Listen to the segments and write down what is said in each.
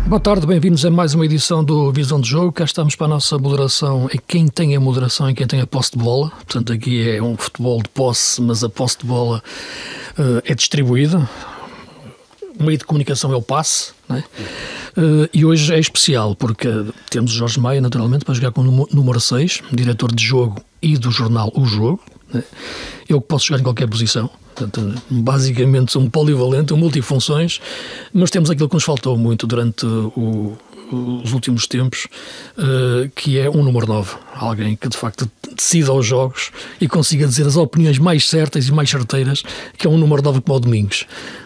Boa tarde, bem-vindos a mais uma edição do Visão de Jogo. Cá estamos para a nossa moderação, quem tem a moderação e quem tem a posse de bola. Portanto, aqui é um futebol de posse, mas a posse de bola é distribuída. O meio de comunicação é o passe, não é? E hoje é especial porque temos o Jorge Maia, naturalmente, para jogar com o número 6, diretor de jogo e do jornal O Jogo, não é? Eu que posso jogar em qualquer posição. Portanto, basicamente sou um polivalente, um multifunções, mas temos aquilo que nos faltou muito durante os últimos tempos, que é um número 9. Alguém que de facto decida os jogos e consiga dizer as opiniões mais certas e mais certeiras, que é um número 9 como o Domingos.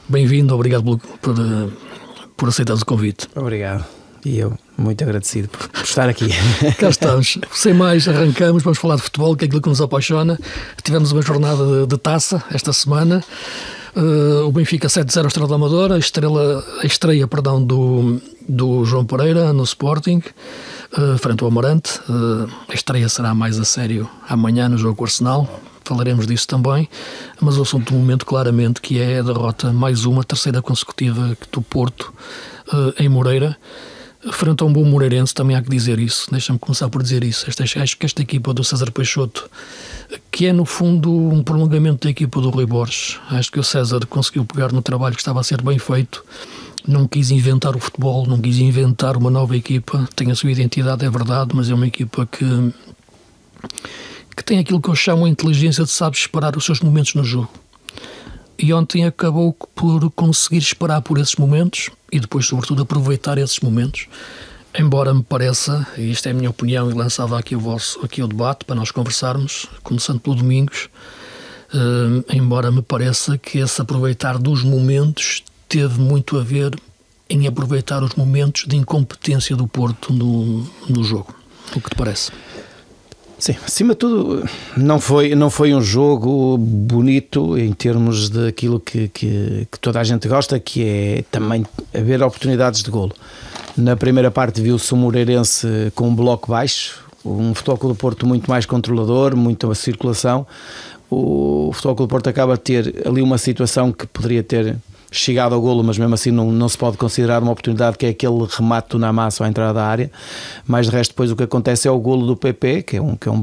Bem-vindo, obrigado por aceitar o convite. Obrigado. E eu, muito agradecido por estar aqui. Cá estamos. Sem mais, arrancamos, vamos falar de futebol, que é aquilo que nos apaixona. Tivemos uma jornada de taça esta semana. O Benfica 7-0 Estrela da Amadora, a estreia do João Pereira no Sporting, frente ao Amarante. A estreia será mais a sério amanhã no jogo com o Arsenal. Falaremos disso também, mas o assunto do momento claramente que é a derrota, mais uma, terceira consecutiva do Porto em Moreira. Frente a um bom moreirense, também há que dizer isso. Deixa-me começar por dizer isso. Acho que esta equipa do César Peixoto, que é no fundo um prolongamento da equipa do Rui Borges, acho que o César conseguiu pegar no trabalho que estava a ser bem feito, não quis inventar o futebol, não quis inventar uma nova equipa, tem a sua identidade, é verdade, mas é uma equipa que tem aquilo que eu chamo a inteligência de saber esperar os seus momentos no jogo. E ontem acabou por conseguir esperar por esses momentos e depois, sobretudo, aproveitar esses momentos. Embora me pareça, e isto é a minha opinião e lançava aqui o debate para nós conversarmos, começando pelo Domingos, embora me pareça que esse aproveitar dos momentos teve muito a ver em aproveitar os momentos de incompetência do Porto no jogo. O que te parece? Sim, acima de tudo, não foi um jogo bonito em termos daquilo que toda a gente gosta, que é também haver oportunidades de golo. Na primeira parte viu-se o Moreirense com um bloco baixo, um Futebol Clube do Porto muito mais controlador, muita circulação. O Futebol Clube do Porto acaba de ter ali uma situação que poderia ter chegado ao golo, mas mesmo assim não se pode considerar uma oportunidade, que é aquele remate do Namasso à entrada da área. Mas de resto, depois o que acontece é o golo do PP, que é um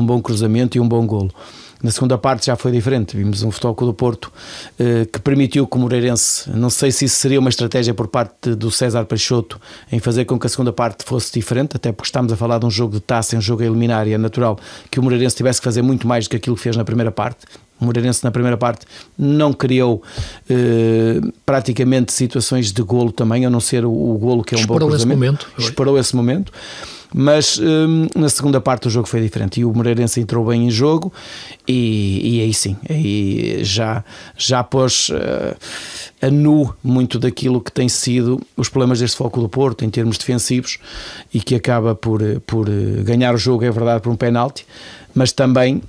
bom cruzamento e um bom golo. Na segunda parte já foi diferente, vimos um Futebol Clube do Porto que permitiu que o Moreirense, não sei se isso seria uma estratégia por parte do César Peixoto em fazer com que a segunda parte fosse diferente, até porque estamos a falar de um jogo de taça, um jogo a eliminar, e é natural que o Moreirense tivesse que fazer muito mais do que aquilo que fez na primeira parte. O Moreirense na primeira parte não criou praticamente situações de golo também, a não ser o golo que é um bom cruzamento. Esperou esse momento. Mas na segunda parte o jogo foi diferente e o Moreirense entrou bem em jogo e aí sim, aí já pôs a nu muito daquilo que tem sido os problemas deste Futebol Clube do Porto em termos defensivos, e que acaba por ganhar o jogo, é verdade, por um penalti, mas também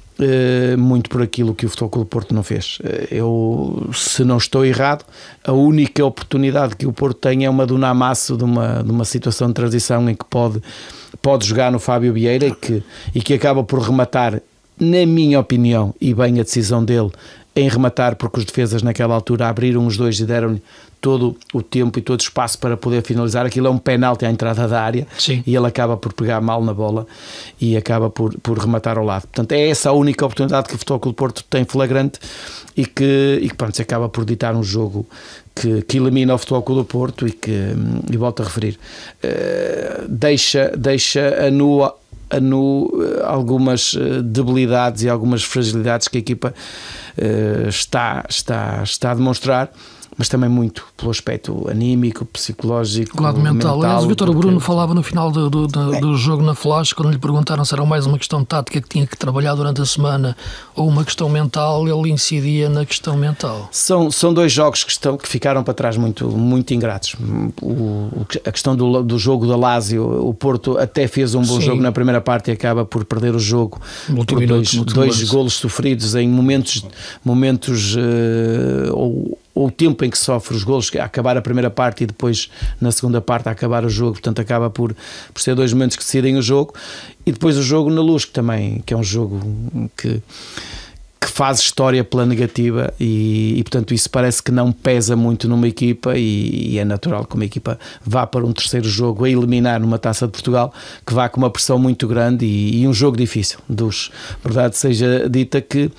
muito por aquilo que o Futebol Clube do Porto não fez. Eu, se não estou errado, a única oportunidade que o Porto tem é uma do Namasso, de uma situação de transição em que pode jogar no Fábio Vieira e que acaba por rematar, na minha opinião, e bem a decisão dele em rematar, porque os defesas naquela altura abriram os dois e deram-lhe todo o tempo e todo o espaço para poder finalizar. Aquilo é um penalti à entrada da área. Sim. E ele acaba por pegar mal na bola e acaba por rematar ao lado. Portanto, é essa a única oportunidade que o Futebol Clube do Porto tem flagrante e que pronto, se acaba por ditar um jogo que elimina o Futebol Clube do Porto e volto a referir, deixa a nu algumas debilidades e algumas fragilidades que a equipa está a demonstrar, mas também muito pelo aspecto anímico, psicológico, lado mental. Aliás, o Vítor Bruno falava no final do jogo na Flash, quando lhe perguntaram se era mais uma questão tática que tinha que trabalhar durante a semana ou uma questão mental, ele incidia na questão mental. São dois jogos que ficaram para trás muito ingratos. A questão do jogo da Lazio, o Porto até fez um bom jogo na primeira parte e acaba por perder o jogo por dois golos sofridos em momentos ou o tempo em que sofre os golos, a acabar a primeira parte e depois na segunda parte a acabar o jogo, portanto acaba por ser dois momentos que decidem o jogo. E depois o jogo na Luz, que é um jogo que faz história pela negativa e portanto isso parece que não pesa muito numa equipa e é natural que uma equipa vá para um terceiro jogo a eliminar numa Taça de Portugal, que vá com uma pressão muito grande e um jogo difícil. Verdade seja dita que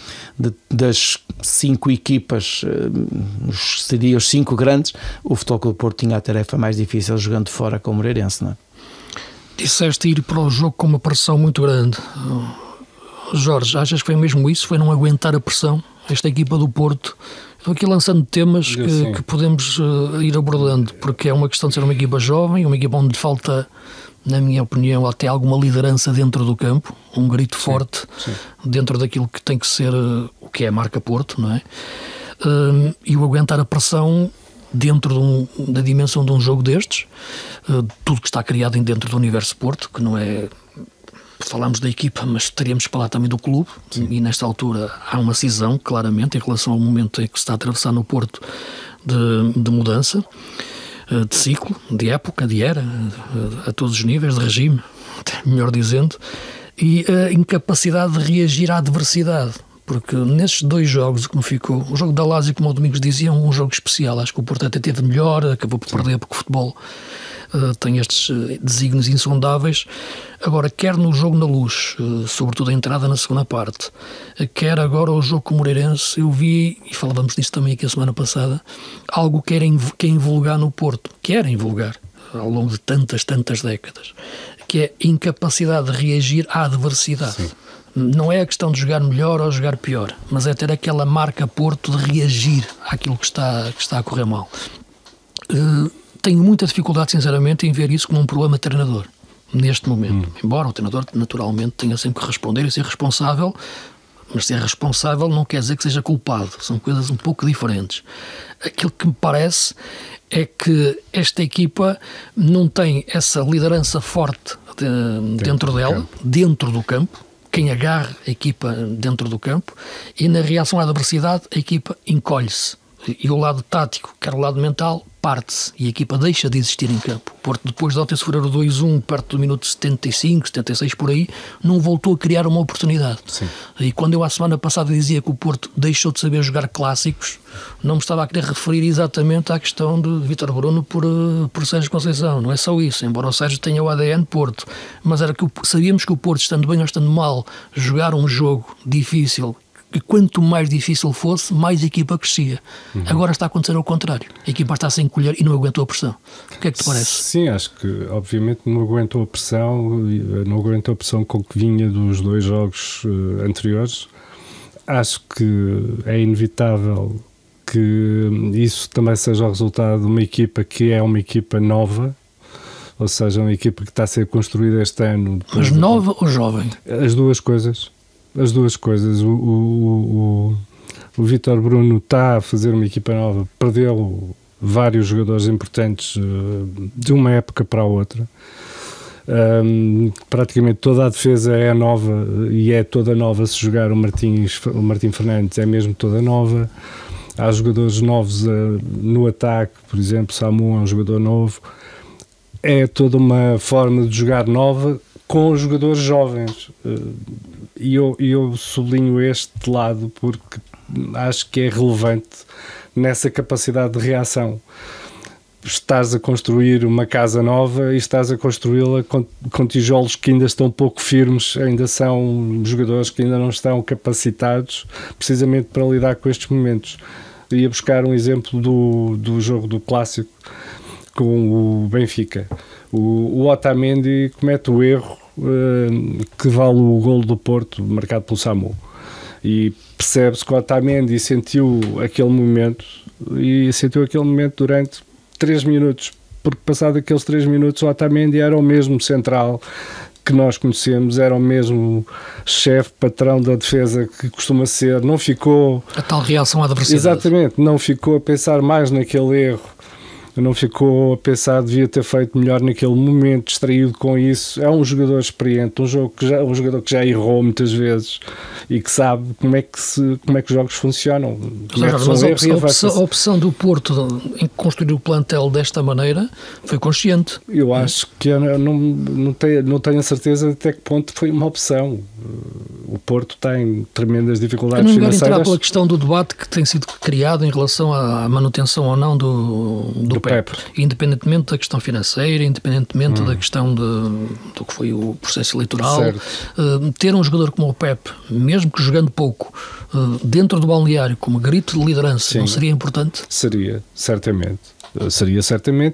das 5 equipas, seria os 5 grandes, o Futebol Clube do Porto tinha a tarefa mais difícil jogando fora com o Moreirense, não é? Disseste ir para o jogo com uma pressão muito grande. Jorge, achas que foi mesmo isso? Foi não aguentar a pressão? Esta equipa do Porto, estou aqui lançando temas que podemos ir abordando, porque é uma questão de ser uma equipa jovem, uma equipa onde falta, na minha opinião, até alguma liderança dentro do campo, um grito forte dentro daquilo que tem que ser o que é a marca Porto, não é? E o aguentar a pressão dentro da dimensão de um jogo destes, tudo que está criado dentro do universo Porto, que não é... Falámos da equipa, mas teríamos que falar também do clube. E nesta altura há uma cisão, claramente, em relação ao momento em que se está a atravessar no Porto de mudança, de ciclo, de época, de era, a todos os níveis, de regime, melhor dizendo, e a incapacidade de reagir à adversidade. Porque nesses 2 jogos, como ficou, o jogo da Lazio, como o Domingos dizia, é um jogo especial. Acho que o Porto até teve melhor, acabou por perder, porque o futebol tem estes desígnios insondáveis. Agora, quer no jogo na Luz, sobretudo a entrada na segunda parte, quer agora o jogo com o Moreirense, eu vi, e falávamos disso também aqui a semana passada, algo que é invulgar no Porto, que era invulgar ao longo de tantas décadas, que é a incapacidade de reagir à adversidade. Sim. Não é a questão de jogar melhor ou jogar pior, mas é ter aquela marca Porto de reagir àquilo que está a correr mal. Tenho muita dificuldade, sinceramente, em ver isso como um problema de treinador, neste momento. Embora o treinador, naturalmente, tenha sempre que responder e ser responsável, mas ser responsável não quer dizer que seja culpado. São coisas um pouco diferentes. Aquilo que me parece é que esta equipa não tem essa liderança forte dentro dela, dentro do campo, quem agarra a equipa dentro do campo, e na reação à adversidade a equipa encolhe-se. E o lado tático, quer o lado mental, parte-se e a equipa deixa de existir em campo. O Porto, depois de ontem sofrer o 2-1 perto do minuto 75, 76 por aí, não voltou a criar uma oportunidade. Sim. E quando eu a semana passada dizia que o Porto deixou de saber jogar clássicos, não me estava a querer referir exatamente à questão de Vítor Bruno por Sérgio Conceição. Não é só isso, embora o Sérgio tenha o ADN Porto, mas era que sabíamos que o Porto, estando bem ou estando mal, jogar um jogo difícil, que quanto mais difícil fosse, mais a equipa crescia. Agora está a acontecer ao contrário. A equipa está sem colher e não aguentou a pressão. O que é que te parece? Sim, acho que obviamente não aguentou a pressão com que vinha dos 2 jogos anteriores. Acho que é inevitável que isso também seja o resultado de uma equipa que é uma equipa nova, ou seja, uma equipa que está a ser construída este ano. Mas nova ou jovem? As duas coisas. O Vítor Bruno está a fazer uma equipa nova, perdeu vários jogadores importantes de uma época para a outra. Praticamente toda a defesa é nova e é toda nova. Se jogar o Martim Fernandes é mesmo toda nova. Há jogadores novos no ataque, por exemplo, Samu é um jogador novo. É toda uma forma de jogar nova com os jogadores jovens. E eu sublinho este lado porque acho que é relevante nessa capacidade de reação. Estás a construir uma casa nova e estás a construí-la com tijolos que ainda estão pouco firmes, ainda são jogadores que ainda não estão capacitados precisamente para lidar com estes momentos. Ia buscar um exemplo do jogo do Clássico com o Benfica. O Otamendi comete o erro que vale o golo do Porto, marcado pelo Samu. E percebe-se que o Otamendi sentiu aquele momento durante 3 minutos, porque passado aqueles 3 minutos o Otamendi era o mesmo central que nós conhecemos, era o mesmo chefe, patrão da defesa que costuma ser, não ficou... A tal reação à adversidade. Exatamente, não ficou a pensar mais naquele erro, não ficou a pensar devia ter feito melhor naquele momento, distraído com isso. É um jogador experiente, um jogador que já errou muitas vezes e que sabe como é que os jogos funcionam. Mas a opção do Porto em construir o plantel desta maneira foi consciente. Eu acho que eu não tenho a certeza de até que ponto foi uma opção. o Porto tem tremendas dificuldades financeiras. financeiras. Entrar pela questão do debate que tem sido criado em relação à manutenção ou não do PEP, independentemente da questão financeira, independentemente da questão do que foi o processo eleitoral. Ter um jogador como o PEP, mesmo que jogando pouco, dentro do balneário, como grito de liderança, sim, não seria importante? Seria, certamente.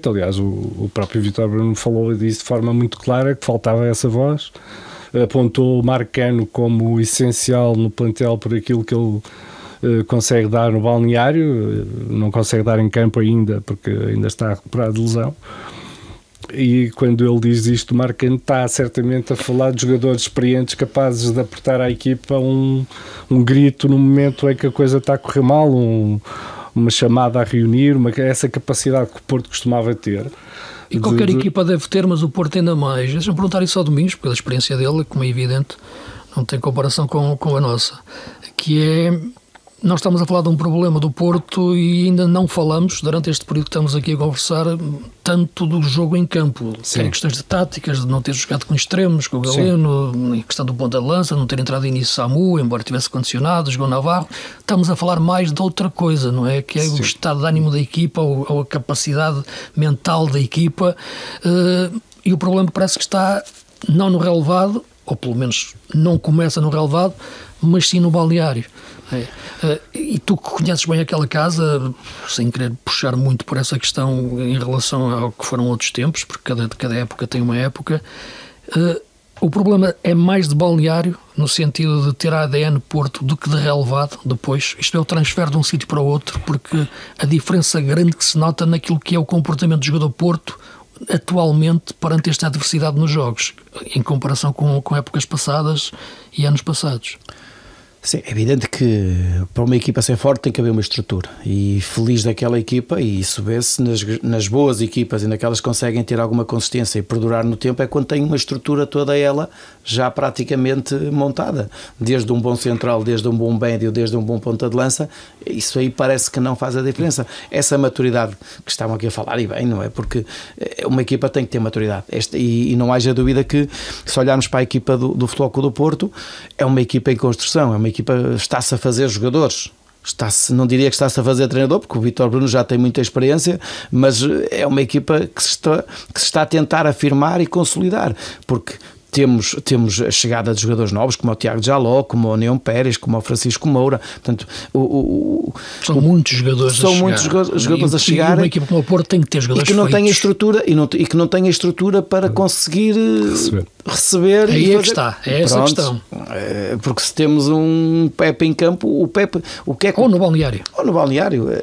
Aliás, o próprio Vítor Bruno falou disso de forma muito clara, que faltava essa voz. Apontou o Marcano como essencial no plantel por aquilo que ele consegue dar no balneário, não consegue dar em campo ainda, porque ainda está a recuperar de lesão. E quando ele diz isto, o Marcano está certamente a falar de jogadores experientes capazes de aportar à equipa um grito no momento em que a coisa está a correr mal, uma chamada a reunir, essa capacidade que o Porto costumava ter. E qualquer equipa deve ter, mas o Porto ainda mais. Deixa-me perguntar isso ao Domingos, porque a experiência dele, como é evidente, não tem comparação com a nossa, que é... Nós estamos a falar de um problema do Porto e ainda não falamos, durante este período que estamos aqui a conversar, tanto do jogo em campo. Tem questões de táticas, de não ter jogado com extremos, com o Galeno, a questão do ponta de lança, não ter entrado início Samu, embora tivesse condicionado, jogou Navarro. Estamos a falar mais de outra coisa, não é? Que é o estado de ânimo da equipa, ou a capacidade mental da equipa. E o problema parece que está não no relevado, ou pelo menos não começa no relevado, mas sim no balneário. E tu que conheces bem aquela casa, sem querer puxar muito por essa questão em relação ao que foram outros tempos, porque cada época tem uma época, o problema é mais de balneário, no sentido de ter a ADN Porto, do que de relevado depois. Isto é o transfer de um sítio para o outro, porque a diferença grande que se nota naquilo que é o comportamento do jogador Porto atualmente perante esta adversidade nos jogos, em comparação com épocas passadas e anos passados. Sim, é evidente que para uma equipa ser forte tem que haver uma estrutura, e feliz daquela equipa, e isso vê-se nas boas equipas e naquelas que conseguem ter alguma consistência e perdurar no tempo, é quando tem uma estrutura toda ela já praticamente montada, desde um bom central, desde um bom médio, desde um bom ponta de lança. Isso aí parece que não faz a diferença. Essa maturidade que estavam aqui a falar, e bem, não é? Porque uma equipa tem que ter maturidade, e não haja dúvida que, se olharmos para a equipa do Futebol Clube do Porto, é uma equipa em construção, é uma equipa, está-se a fazer jogadores, não diria que está-se a fazer treinador, porque o Vítor Bruno já tem muita experiência, mas é uma equipa que se está a tentar afirmar e consolidar, porque temos a chegada de jogadores novos, como o Tiago Jaló, como o Neon Pérez, como o Francisco Moura. Portanto, são muitos jogadores a chegar. Uma equipa como o Porto tem que ter jogadores e que não tem a estrutura, e que não tem a estrutura para conseguir receber. Aí é que está, é essa a questão. Porque se temos um Pepe em campo, o Pepe, o que é que... Ou no balneário.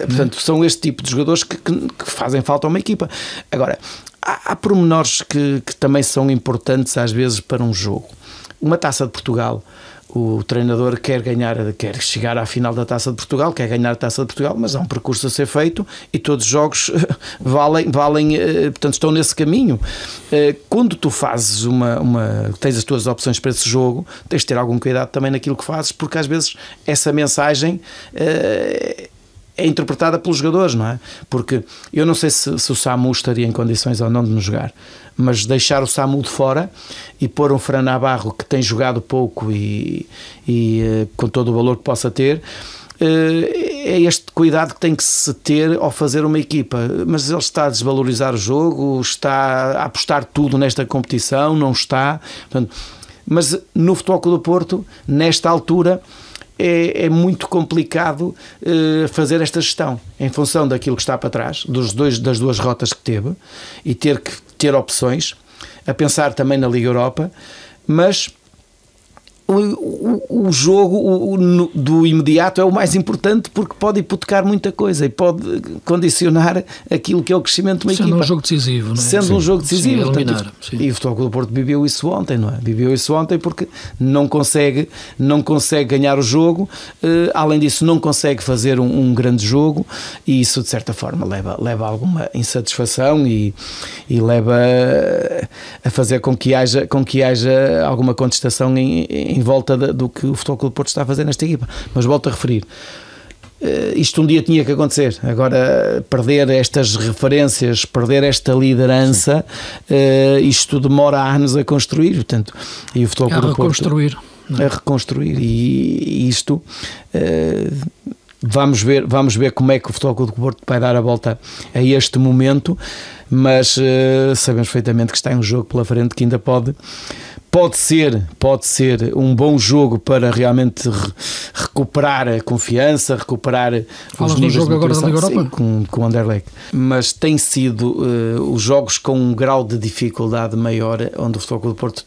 Portanto, são este tipo de jogadores que fazem falta a uma equipa. Agora, há pormenores que também são importantes às vezes para um jogo. Uma Taça de Portugal, o treinador quer chegar à final da Taça de Portugal, quer ganhar a Taça de Portugal, mas há um percurso a ser feito e todos os jogos valem, portanto estão nesse caminho. Quando tu fazes tens as tuas opções para esse jogo, tens de ter algum cuidado também naquilo que fazes, porque às vezes essa mensagem é interpretada pelos jogadores, não é? Porque eu não sei se o Samu estaria em condições ou não de nos jogar, mas deixar o Samu de fora e pôr um Fran Navarro que tem jogado pouco e com todo o valor que possa ter, é este cuidado que tem que se ter ao fazer uma equipa. Mas ele está a desvalorizar o jogo, está a apostar tudo nesta competição, não está. Portanto, mas no Futebol Clube do Porto, nesta altura, é muito complicado fazer esta gestão em função daquilo que está para trás, das duas rotas que teve, e ter que ter opções, a pensar também na Liga Europa, mas o jogo do imediato é o mais importante, porque pode hipotecar muita coisa e pode condicionar aquilo que é o crescimento de uma equipa. Sendo um jogo decisivo, não é? Sendo um jogo decisivo. Portanto, e o Futebol Clube do Porto viveu isso ontem, não é? Viveu isso ontem porque não consegue ganhar o jogo, além disso não consegue fazer um grande jogo, e isso de certa forma leva a alguma insatisfação e leva a fazer com que haja alguma contestação em volta do que o Futebol Clube do Porto está a fazer nesta equipa. Mas volto a referir, isto um dia tinha que acontecer. Agora, perder estas referências, perder esta liderança, isto demora anos a construir, portanto, e o Futebol Clube do Porto... a reconstruir, e isto vamos ver como é que o Futebol Clube do Porto vai dar a volta a este momento, mas sabemos perfeitamente que está em um jogo pela frente que ainda pode ser um bom jogo para realmente recuperar a confiança, recuperar os níveis de motivação. Agora da Liga Europa? Sim, com o Anderlecht. Mas tem sido os jogos com um grau de dificuldade maior, onde o Futebol Clube do Porto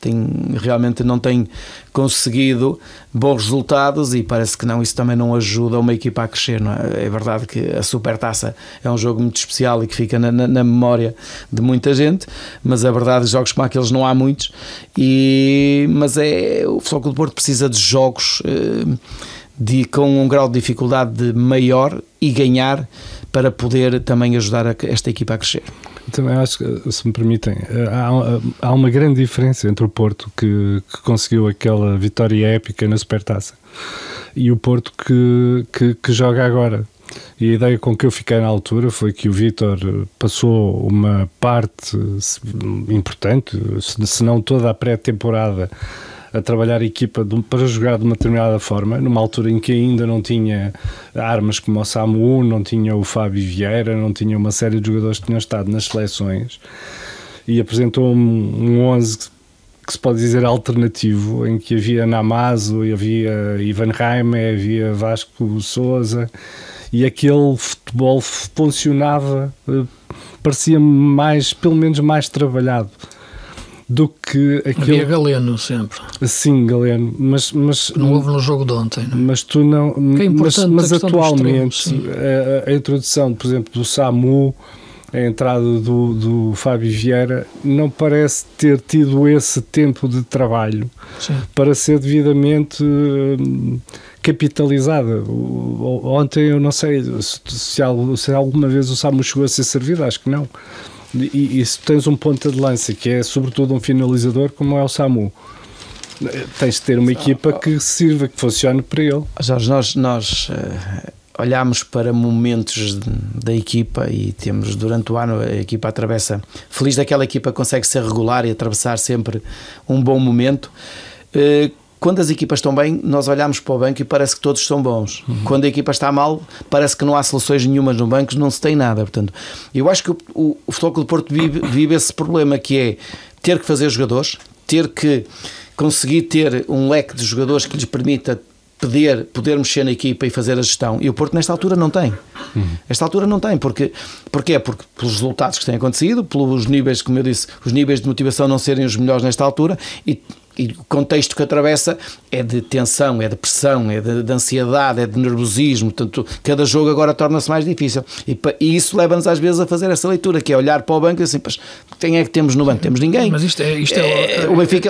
realmente não tem conseguido bons resultados, e parece que isso também não ajuda uma equipa a crescer, não é? É verdade que a Supertaça é um jogo muito especial e que fica na memória de muita gente, mas a verdade, jogos como aqueles não há muitos, mas o Futebol Clube do Porto precisa de jogos com um grau de dificuldade maior e ganhar, para poder também ajudar esta equipa a crescer. Também acho que, se me permitem, há uma grande diferença entre o Porto, que conseguiu aquela vitória épica na Supertaça, e o Porto que joga agora. E a ideia com que eu fiquei na altura foi que o Vítor passou uma parte importante, se não toda a pré-temporada, a trabalhar a equipa para jogar de uma determinada forma, numa altura em que ainda não tinha armas como o Samu, não tinha o Fábio Vieira, não tinha uma série de jogadores que tinham estado nas seleções, e apresentou um 11 que se pode dizer alternativo, em que havia Namazo, havia Ivan Raime, havia Vasco Sousa, e aquele futebol funcionava, parecia pelo menos mais trabalhado do que aquele... Havia Galeno sempre. Sim, Galeno, mas não houve no jogo de ontem, não? Mas tu não... Que é importante, mas atualmente a introdução, por exemplo, do Samu, a entrada do Fábio Vieira, não parece ter tido esse tempo de trabalho, sim, para ser devidamente capitalizada. Ontem eu não sei se alguma vez o Samu chegou a ser servido, acho que não. E se tens um ponta de lança que é sobretudo um finalizador como é o Samu, tens de ter uma equipa que sirva, que funcione para ele. Jorge, nós olhamos para momentos da equipa e temos, durante o ano, a equipa atravessa, feliz daquela equipa que consegue ser regular e atravessar sempre um bom momento. Quando as equipas estão bem, nós olhamos para o banco e parece que todos são bons. Quando a equipa está mal, parece que não há soluções nenhumas no banco, não se tem nada. Portanto, eu acho que o Futebol Clube do Porto vive esse problema, que é ter que fazer jogadores, ter que conseguir ter um leque de jogadores que lhes permita poder mexer na equipa e fazer a gestão. E o Porto nesta altura não tem. Esta altura não tem. Porquê? Porque pelos resultados que têm acontecido, pelos níveis, como eu disse, os níveis de motivação não serem os melhores nesta altura, e o contexto que atravessa é de tensão, é de pressão, é de ansiedade, é de nervosismo. Portanto, cada jogo agora torna-se mais difícil, e isso leva-nos às vezes a fazer essa leitura, que é olhar para o banco e assim, quem é que temos no banco? Temos ninguém. Mas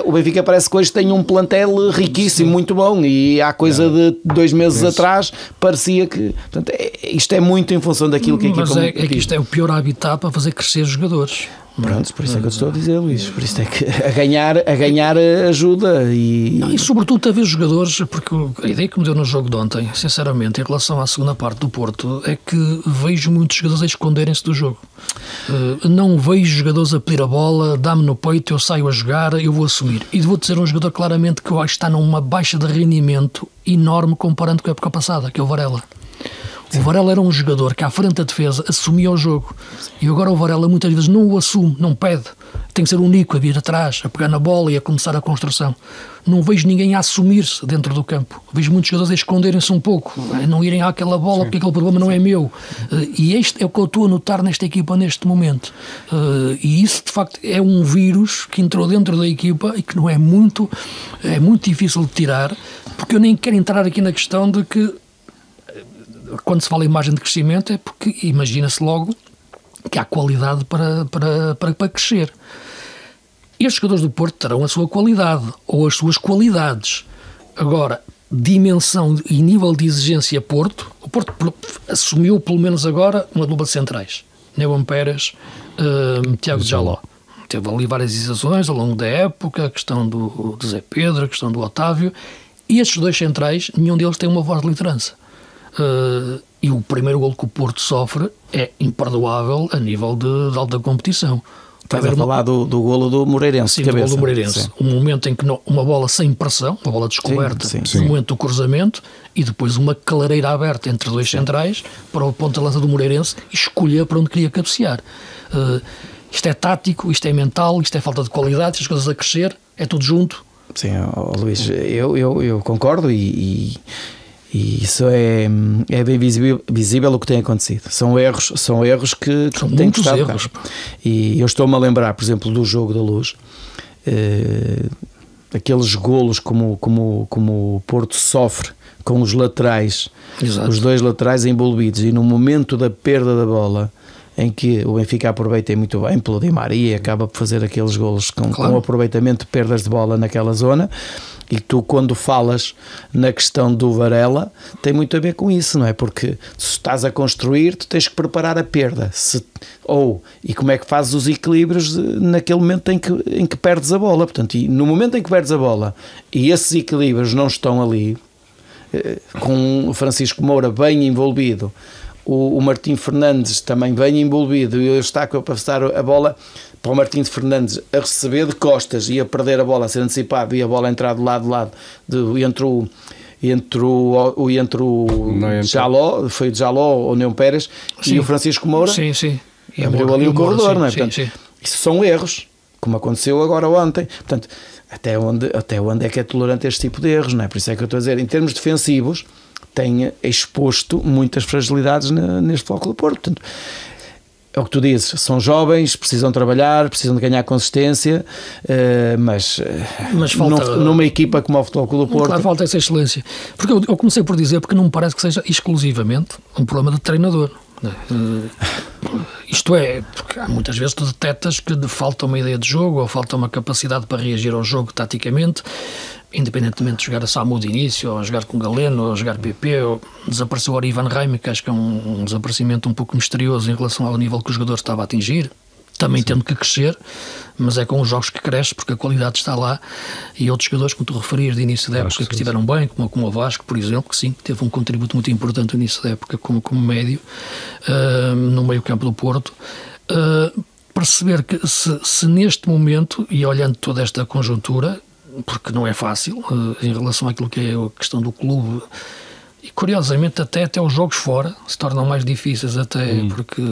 o Benfica parece que hoje tem um plantel riquíssimo, muito bom, e há coisa de 2 meses atrás parecia que... Portanto, isto é muito em função daquilo que a equipa... Mas é que isto é o pior habitat para fazer crescer os jogadores. Pronto, por isso é que eu estou a dizer, Luís. Por isso é que a ganhar ajuda e sobretudo a ver jogadores, porque a ideia que me deu no jogo de ontem, sinceramente, em relação à segunda parte do Porto, é que vejo muitos jogadores a esconderem-se do jogo. Não vejo jogadores a pedir a bola, dá-me no peito, eu saio a jogar, eu vou assumir. E vou dizer um jogador claramente que eu acho que está numa baixa de rendimento enorme comparando com a época passada, que é o Varela. O Varela era um jogador que à frente da defesa assumia o jogo, e agora o Varela muitas vezes não o assume, não pede, tem que ser o Nico a vir atrás, a pegar na bola e a começar a construção. Não vejo ninguém a assumir-se dentro do campo, vejo muitos jogadores a esconderem-se um pouco, a não irem àquela bola, porque aquele problema não é meu, e este é o que eu estou a notar nesta equipa neste momento, e isso de facto é um vírus que entrou dentro da equipa e que não é muito difícil de tirar, porque eu nem quero entrar aqui na questão de que quando se fala em margem de crescimento é porque imagina-se logo que há qualidade para crescer. Estes jogadores do Porto terão a sua qualidade ou as suas qualidades. Agora, dimensão e nível de exigência Porto, o Porto assumiu pelo menos agora uma dupla de centrais, Neumann Pérez, Tiago Jaló. Teve ali várias hesitações ao longo da época, a questão do Zé Pedro, a questão do Otávio, e estes dois centrais, nenhum deles tem uma voz de liderança. E o primeiro golo que o Porto sofre é imperdoável a nível de alta competição. Estás a falar do golo do Moreirense. Sim, do golo do Moreirense. Um momento em que uma bola sem pressão, uma bola descoberta, no momento do cruzamento, e depois uma clareira aberta entre dois centrais para o ponto de lança do Moreirense e escolher para onde queria cabecear. Isto é tático, isto é mental, isto é falta de qualidade, as coisas a crescer, é tudo junto. Sim, Luís, eu concordo e isso é bem visível o que tem acontecido. São erros que têm que estar erros. E eu estou-me a lembrar, por exemplo, do jogo da Luz, aqueles golos como o Porto sofre com os laterais, os dois laterais envolvidos, e no momento da perda da bola, em que o Benfica aproveita muito bem pelo Di Maria, acaba por fazer aqueles golos com aproveitamento de perdas de bola naquela zona. E tu, quando falas na questão do Varela, tem muito a ver com isso, não é? Porque se estás a construir, tu tens que preparar a perda. E como é que fazes os equilíbrios naquele momento em que perdes a bola? Portanto, e no momento em que perdes a bola e esses equilíbrios não estão ali, com o Francisco Moura bem envolvido, o Martim Fernandes também bem envolvido, e eu está a passar a bola para o Martim Fernandes a receber de costas e a perder a bola, a ser antecipado, e a bola a entrar de lado entre o Jaló, foi o Jaló ou o Neon Pérez, e o Francisco Moura e abriu ali o corredor, não é? Portanto, isso são erros, como aconteceu agora ontem. Portanto, até onde é que é tolerante este tipo de erros, não é? Por isso é que eu estou a dizer, em termos defensivos, tem exposto muitas fragilidades neste Flóculo do Porto. Portanto, é o que tu dizes, são jovens, precisam trabalhar, precisam de ganhar consistência, mas falta, numa equipa como o Futebol Clube do Porto... Claro, falta essa excelência. Porque eu comecei por dizer, porque não me parece que seja exclusivamente um problema de treinador. Isto é, porque há muitas vezes tu detectas que falta uma ideia de jogo ou falta uma capacidade para reagir ao jogo taticamente, independentemente de jogar a Samu de início, ou jogar com Galeno, ou jogar PP, ou desapareceu o Ivan Raime, que acho que é um desaparecimento um pouco misterioso em relação ao nível que o jogador estava a atingir, também tendo que crescer, mas é com os jogos que cresce, porque a qualidade está lá, e outros jogadores, como tu referias, de início da época, que estiveram bem, como o Vasco, por exemplo, que sim, teve um contributo muito importante no início da época como médio, no meio campo do Porto, perceber que se neste momento, e olhando toda esta conjuntura, porque não é fácil, em relação àquilo que é a questão do clube, e curiosamente até os jogos fora se tornam mais difíceis, porque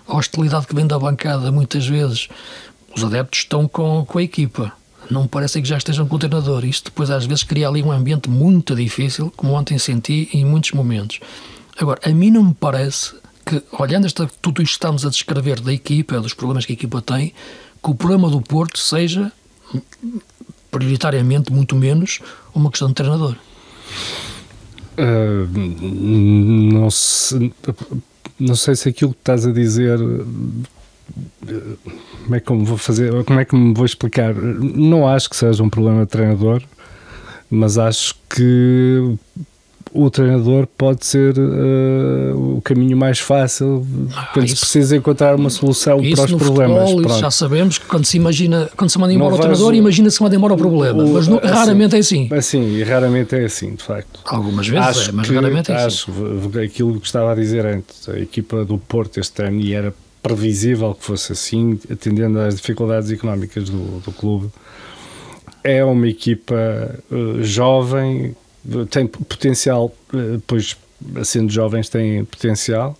a hostilidade que vem da bancada, muitas vezes os adeptos estão com a equipa, não parece que já estejam com o treinador. Isto depois às vezes cria ali um ambiente muito difícil, como ontem senti em muitos momentos. Agora, a mim não me parece que, olhando tudo isto que estamos a descrever da equipa, dos problemas que a equipa tem, que o problema do Porto seja prioritariamente, muito menos, uma questão de treinador. Não sei se aquilo que estás a dizer, como é que me vou explicar? Não acho que seja um problema de treinador, mas acho que o treinador pode ser o caminho mais fácil quando se precisa encontrar uma solução para os problemas. Futebol, já sabemos que quando se manda embora o treinador, imagina-se que manda embora o problema, mas raramente é assim. Sim, raramente é assim, de facto. Algumas vezes mas raramente é assim. Acho aquilo que estava a dizer antes, a equipa do Porto este ano, e era previsível que fosse assim, atendendo às dificuldades económicas do clube, é uma equipa jovem, tem potencial, pois sendo jovens têm potencial,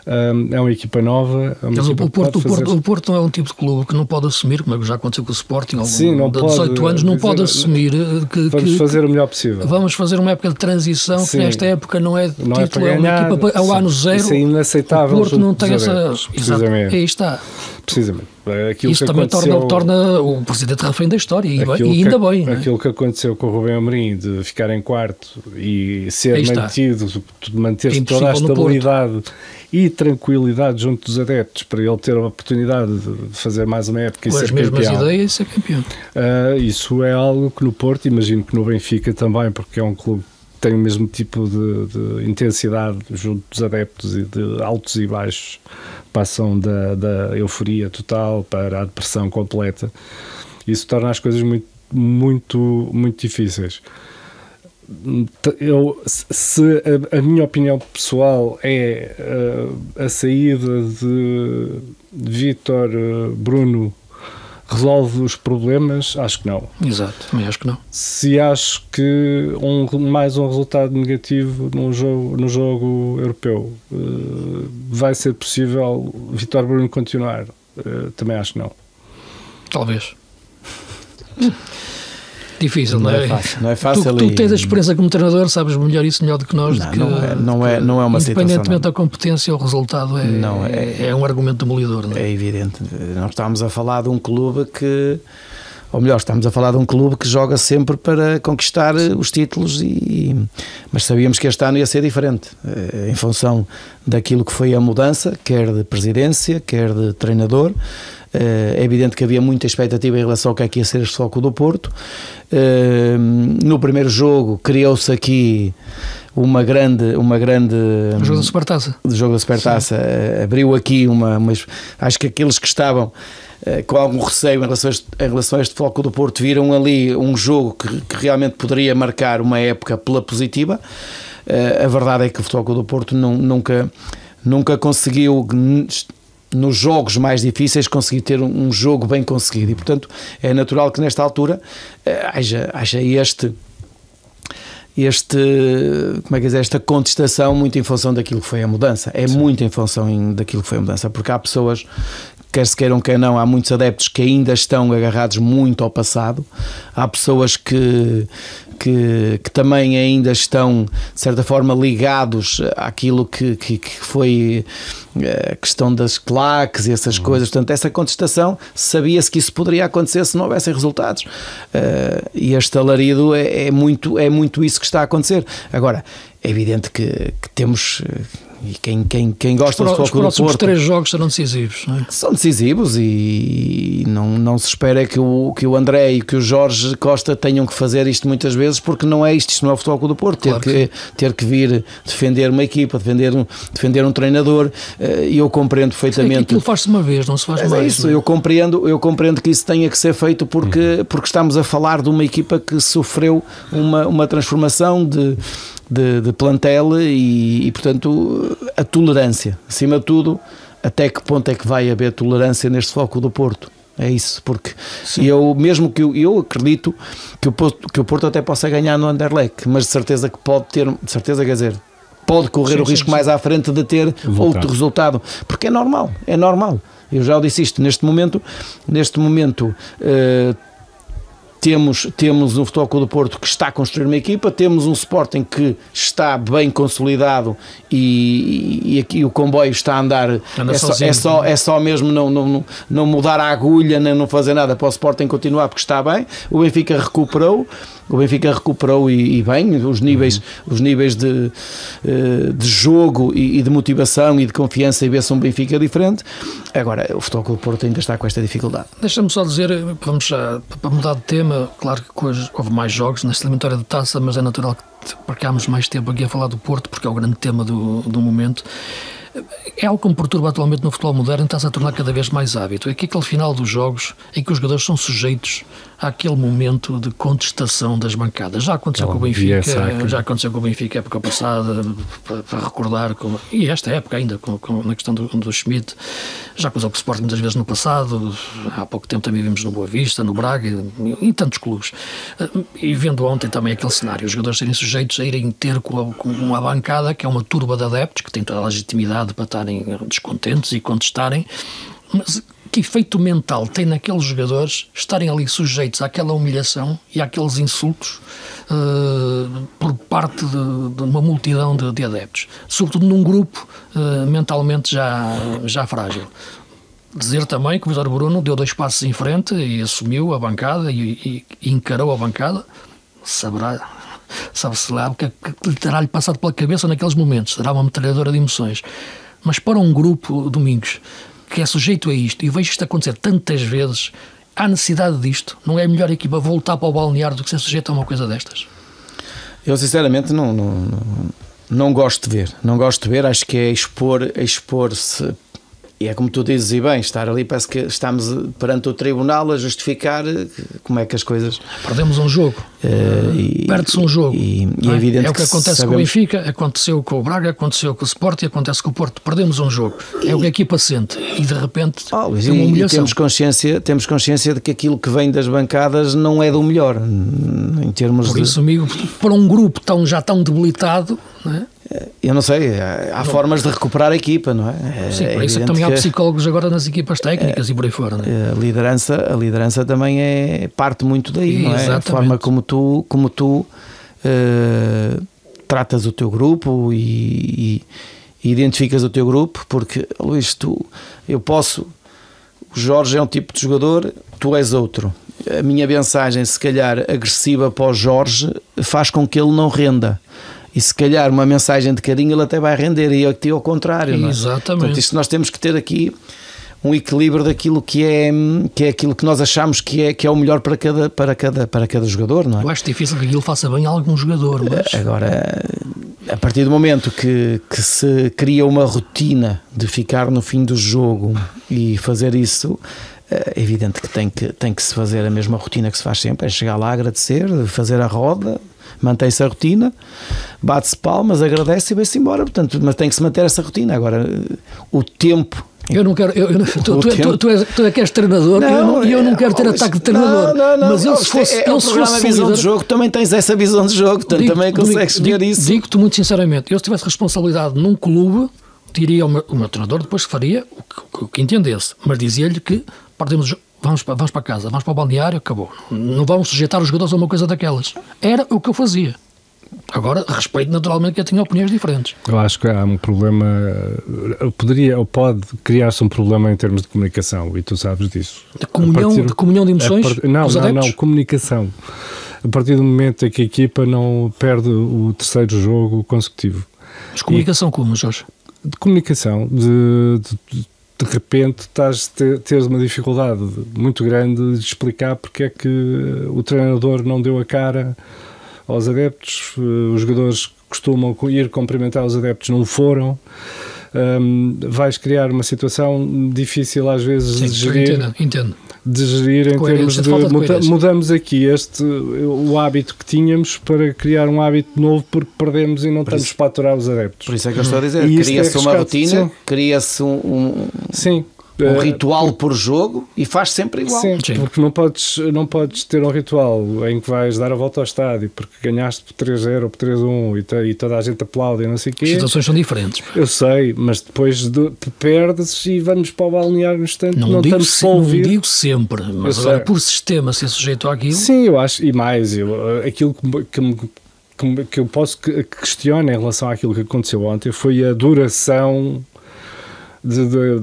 é uma equipa nova. O Porto não é um tipo de clube que não pode assumir, como já aconteceu com o Sporting ao longo de 18 anos, não pode assumir que vamos fazer o melhor possível. Vamos fazer uma época de transição, que nesta época não é de título, é uma equipa ao ano zero. Isso é inaceitável. O Porto não tem essa... Precisamente. Aí está. Precisamente. Isso também torna o presidente refém da história, e ainda bem. Aquilo que aconteceu com o Rubem Amorim, de ficar em quarto e ser mantido, manter-se toda a estabilidade e tranquilidade junto dos adeptos, para ele ter a oportunidade de fazer mais uma época e ser campeão. As mesmas ideias e ser campeão. Isso é algo que no Porto, imagino que no Benfica também, porque é um clube que tem o mesmo tipo de intensidade junto dos adeptos e de altos e baixos, passam da euforia total para a depressão completa. Isso torna as coisas muito, muito, muito difíceis. se a minha opinião pessoal é a saída de Vítor Bruno resolve os problemas, acho que não. Exato, também acho que não. Se acho que mais um resultado negativo no jogo europeu vai ser possível Vítor Bruno continuar, também acho que não. Talvez. Difícil, não é fácil. Não é fácil. Tu tens a experiência como treinador, sabes melhor do que nós. Não é uma situação. Independentemente da competência, o resultado é um argumento demolidor. Não é? É evidente. Nós estamos a falar de um clube estamos a falar de um clube que joga sempre para conquistar os títulos, mas sabíamos que este ano ia ser diferente, em função daquilo que foi a mudança, quer de presidência, quer de treinador. É evidente que havia muita expectativa em relação ao que é que ia ser este Futebol Clube do Porto. No primeiro jogo criou-se aqui uma grande o jogo da Supertaça abriu aqui acho que aqueles que estavam com algum receio em relação a este Futebol Clube do Porto viram ali um jogo que realmente poderia marcar uma época pela positiva. A verdade é que o Futebol Clube do Porto nunca conseguiu, nos jogos mais difíceis, conseguir ter um jogo bem conseguido, e portanto é natural que nesta altura haja esta contestação muito em função daquilo que foi a mudança. Sim. Muito em função daquilo que foi a mudança, porque há pessoas, quer se queiram, quer não, há muitos adeptos que ainda estão agarrados muito ao passado, há pessoas que também ainda estão, de certa forma, ligados àquilo que foi a questão das claques e essas coisas. Portanto, essa contestação, sabia-se que isso poderia acontecer se não houvessem resultados. E este alarido é muito isso que está a acontecer. Agora, é evidente que temos... E quem gosta do Futebol Clube do Porto... Os próximos 3 jogos serão decisivos, não é? São decisivos, e não se espera que o André e que o Jorge Costa tenham que fazer isto muitas vezes, porque não é isto não é o Futebol Clube do Porto. Claro ter que vir defender uma equipa, defender um treinador, e eu compreendo perfeitamente... Aquilo faz-se uma vez, não se faz mais. É isso, eu compreendo que isso tenha que ser feito porque estamos a falar de uma equipa que sofreu uma transformação de plantel e, portanto, a tolerância, acima de tudo, até que ponto é que vai haver tolerância neste Futebol Clube do Porto? É isso, porque eu acredito que o Porto até possa ganhar no Anderlecht, mas de certeza que pode correr o risco mais à frente de ter outro resultado, porque é normal, eu já o disse isto, neste momento temos um Futebol Clube do Porto que está a construir uma equipa, temos um Sporting que está bem consolidado e aqui o comboio está a andar, é só mesmo não mudar a agulha, nem não fazer nada para o Sporting continuar, porque está bem. O Benfica recuperou e bem, os níveis de jogo e de motivação e de confiança, e vê-se um Benfica diferente. Agora, o Futebol Clube do Porto ainda está com esta dificuldade. Deixa-me só dizer, vamos já, para mudar de tema, claro que hoje houve mais jogos nesta eliminatória de taça, mas é natural que percamos mais tempo aqui a falar do Porto, porque é o grande tema do momento. É algo que me perturba atualmente no futebol moderno e está-se a tornar cada vez mais hábito. É que aquele final dos jogos em que os jogadores são sujeitos àquele momento de contestação das bancadas. Já aconteceu com o Benfica, época passada, para recordar, e esta época ainda, na questão do Schmidt, já aconteceu com o Sporting muitas vezes no passado, há pouco tempo também vimos no Boa Vista, no Braga, em tantos clubes. E vendo ontem também aquele cenário, os jogadores serem sujeitos a irem ter com uma bancada que é uma turba de adeptos, que tem toda a legitimidade para estarem descontentes e contestarem, mas que efeito mental tem naqueles jogadores estarem ali sujeitos àquela humilhação e àqueles insultos por parte de uma multidão de adeptos, sobretudo num grupo mentalmente já frágil. Dizer também que o Vítor Bruno deu 2 passos em frente e assumiu a bancada e encarou a bancada. Sabe-se lá o que lhe terá-lhe passado pela cabeça naqueles momentos. Será uma metralhadora de emoções. Mas para um grupo, Domingos, que é sujeito a isto, e eu vejo isto acontecer tantas vezes, há necessidade disto? Não é a melhor equipa voltar para o balneário do que ser sujeito a uma coisa destas? Eu sinceramente não gosto de ver. Não gosto de ver, acho que é expor-se E é como tu dizes, e bem, estar ali parece que estamos perante o tribunal a justificar como é que as coisas... Perdemos um jogo, perde-se um jogo. E é evidente o que acontece com o Benfica, aconteceu com o Braga, aconteceu com o Sporting, acontece com o Porto, perdemos um jogo. É o que a equipa sente e de repente é uma humilhação. Temos consciência de que aquilo que vem das bancadas não é do melhor, em termos Por isso, amigo, para um grupo já tão debilitado, não é? Eu não sei, há formas de recuperar a equipa, não é? Sim, por isso é que também há psicólogos agora nas equipas técnicas e por aí fora, não é? A liderança também é parte muito daí, não é? Exatamente. A forma como tu tratas o teu grupo e identificas o teu grupo, porque, Luís, o Jorge é um tipo de jogador, tu és outro. A minha mensagem, se calhar agressiva para o Jorge, faz com que ele não renda. E se calhar uma mensagem de carinho ele até vai render, e aqui ao contrário, não é? Exatamente. Portanto, isto nós temos que ter aqui um equilíbrio daquilo que é aquilo que nós achamos que é o melhor para cada jogador, não é? Eu acho difícil que aquilo faça bem a algum jogador, mas... Agora, a partir do momento que se cria uma rotina de ficar no fim do jogo e fazer isso, é evidente que tem que se fazer a mesma rotina que se faz sempre, é chegar lá, agradecer, fazer a roda, mantém-se a rotina, bate-se palmas, agradece e vai-se embora. Portanto, mas tem que se manter essa rotina. Agora, o tempo... Eu não quero. Tu é que és treinador e eu não quero ter ataque de treinador. Não, mas ele se fosse. É o programa visão de jogo, também tens essa visão de jogo, portanto, também consegues ver isso. Digo-te muito sinceramente, eu se tivesse responsabilidade num clube, diria ao meu treinador depois que faria o que entendesse, mas dizia-lhe que perdemos. Vamos para casa, vamos para o balneário, acabou. Não vamos sujeitar os jogadores a uma coisa daquelas. Era o que eu fazia. Agora, respeito naturalmente que eu tinha opiniões diferentes. Eu acho que há um problema, pode criar-se um problema em termos de comunicação, e tu sabes disso. De comunhão de emoções? Não, comunicação. A partir do momento em que a equipa não perde o terceiro jogo consecutivo. Mas comunicação como, Jorge? De comunicação, de repente teres uma dificuldade muito grande de explicar porque é que o treinador não deu a cara aos adeptos, os jogadores costumam ir cumprimentar os adeptos, não foram. Vais criar uma situação difícil às vezes de gerir. Entendo. De gerir em termos de mudamos aqui o hábito que tínhamos para criar um hábito novo porque perdemos e não estamos para aturar os adeptos. Por isso é que eu estou a dizer, cria-se uma rotina, cria-se um ritual por jogo e faz sempre igual. Sim, porque não podes ter um ritual em que vais dar a volta ao estádio porque ganhaste por 3-0 ou por 3-1 e toda a gente aplaude e não sei o quê. As situações são diferentes. Eu sei, mas depois perdes e vamos para o balneário no instante. Não digo sempre, mas agora por sistema ser sujeito àquilo. Sim, eu acho, e mais, aquilo que eu posso questionar em relação àquilo que aconteceu ontem foi a duração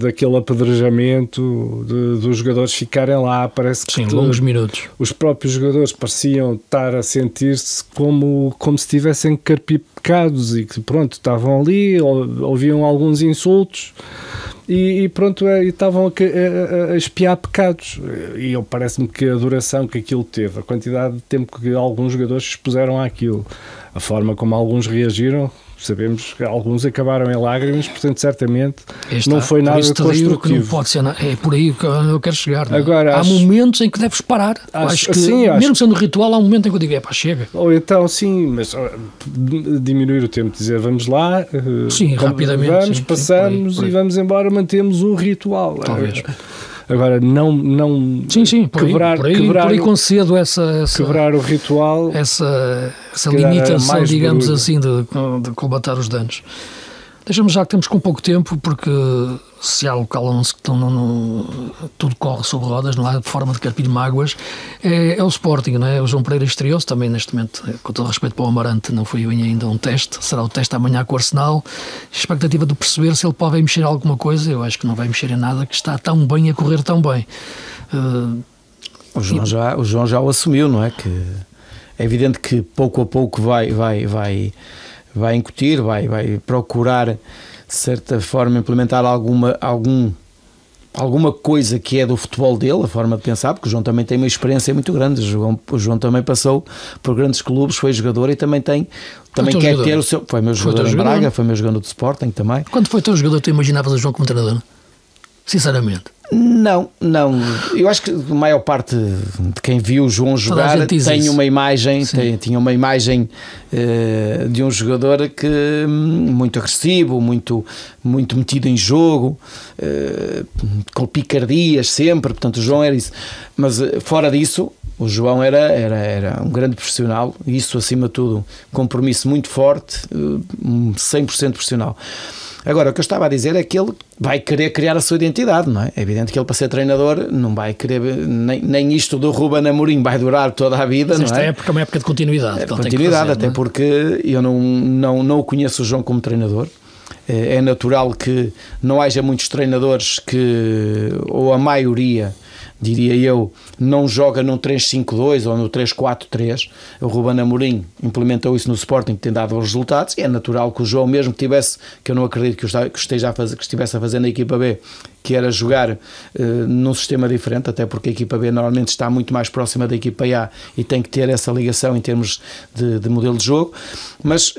daquele apedrejamento dos jogadores ficarem lá. Parece que longos minutos. Os próprios jogadores pareciam estar a sentir-se como se estivessem carpicados e que pronto, estavam ali, ouviam alguns insultos e pronto, e estavam a espiar pecados. E parece-me que a duração que aquilo teve, a quantidade de tempo que alguns jogadores expuseram àquilo, a forma como alguns reagiram, sabemos que alguns acabaram em lágrimas, portanto certamente não foi nada construtivo. Que não pode ser, é por aí que eu quero chegar. Agora, há momentos em que deves parar. Acho que mesmo sendo ritual, há um momento em que eu digo, chega. Ou então sim, mas diminuir o tempo, dizer vamos lá, rapidamente, passamos por aí. E vamos embora, mantemos um ritual. Talvez. Agora, não quebrar concedo quebrar o ritual, essa limitação, digamos barulho. Assim, de combater os danos. Deixa-me já que temos com pouco tempo, porque se há local onde tudo corre sobre rodas, não há forma de carpir mágoas, é o Sporting, não é? O João Pereira estreou-se também neste momento, com todo respeito para o Amarante, não foi bem ainda um teste, será o teste amanhã com o Arsenal, expectativa de perceber se ele pode mexer em alguma coisa. Eu acho que não vai mexer em nada, que está tão bem a correr tão bem. O João já o assumiu, não é? Que é evidente que pouco a pouco vai incutir, vai procurar de certa forma implementar alguma coisa que é do futebol dele, a forma de pensar, porque o João também tem uma experiência muito grande. O João também passou por grandes clubes, foi jogador e também quer ter o seu... Foi meu jogador em Braga, foi meu jogador de Sporting também. Quando foi teu jogador, tu imaginavas o João como treinador? sinceramente. Não. Eu acho que a maior parte de quem viu o João jogar tem uma imagem, tinha uma imagem de um jogador que muito agressivo, muito metido em jogo, com picardias sempre. Portanto, o João era isso. Mas fora disso, o João era um grande profissional, isso acima de tudo, compromisso muito forte, 100% profissional. Agora, o que eu estava a dizer é que ele vai querer criar a sua identidade, não é? É evidente que ele, para ser treinador, não vai querer, nem isto do Ruben Amorim vai durar toda a vida. Mas esta época é uma época de continuidade. Até porque eu não o conheço o João como treinador. É natural que não haja muitos treinadores que, ou a maioria, diria eu, não joga no 3-5-2 ou no 3-4-3. O Ruben Amorim implementou isso no Sporting, que tem dado os resultados, e é natural que o João, mesmo que tivesse, que eu não acredito que estivesse a fazer na equipa B, que era jogar num sistema diferente, até porque a equipa B normalmente está muito mais próxima da equipa A e tem que ter essa ligação em termos de modelo de jogo, mas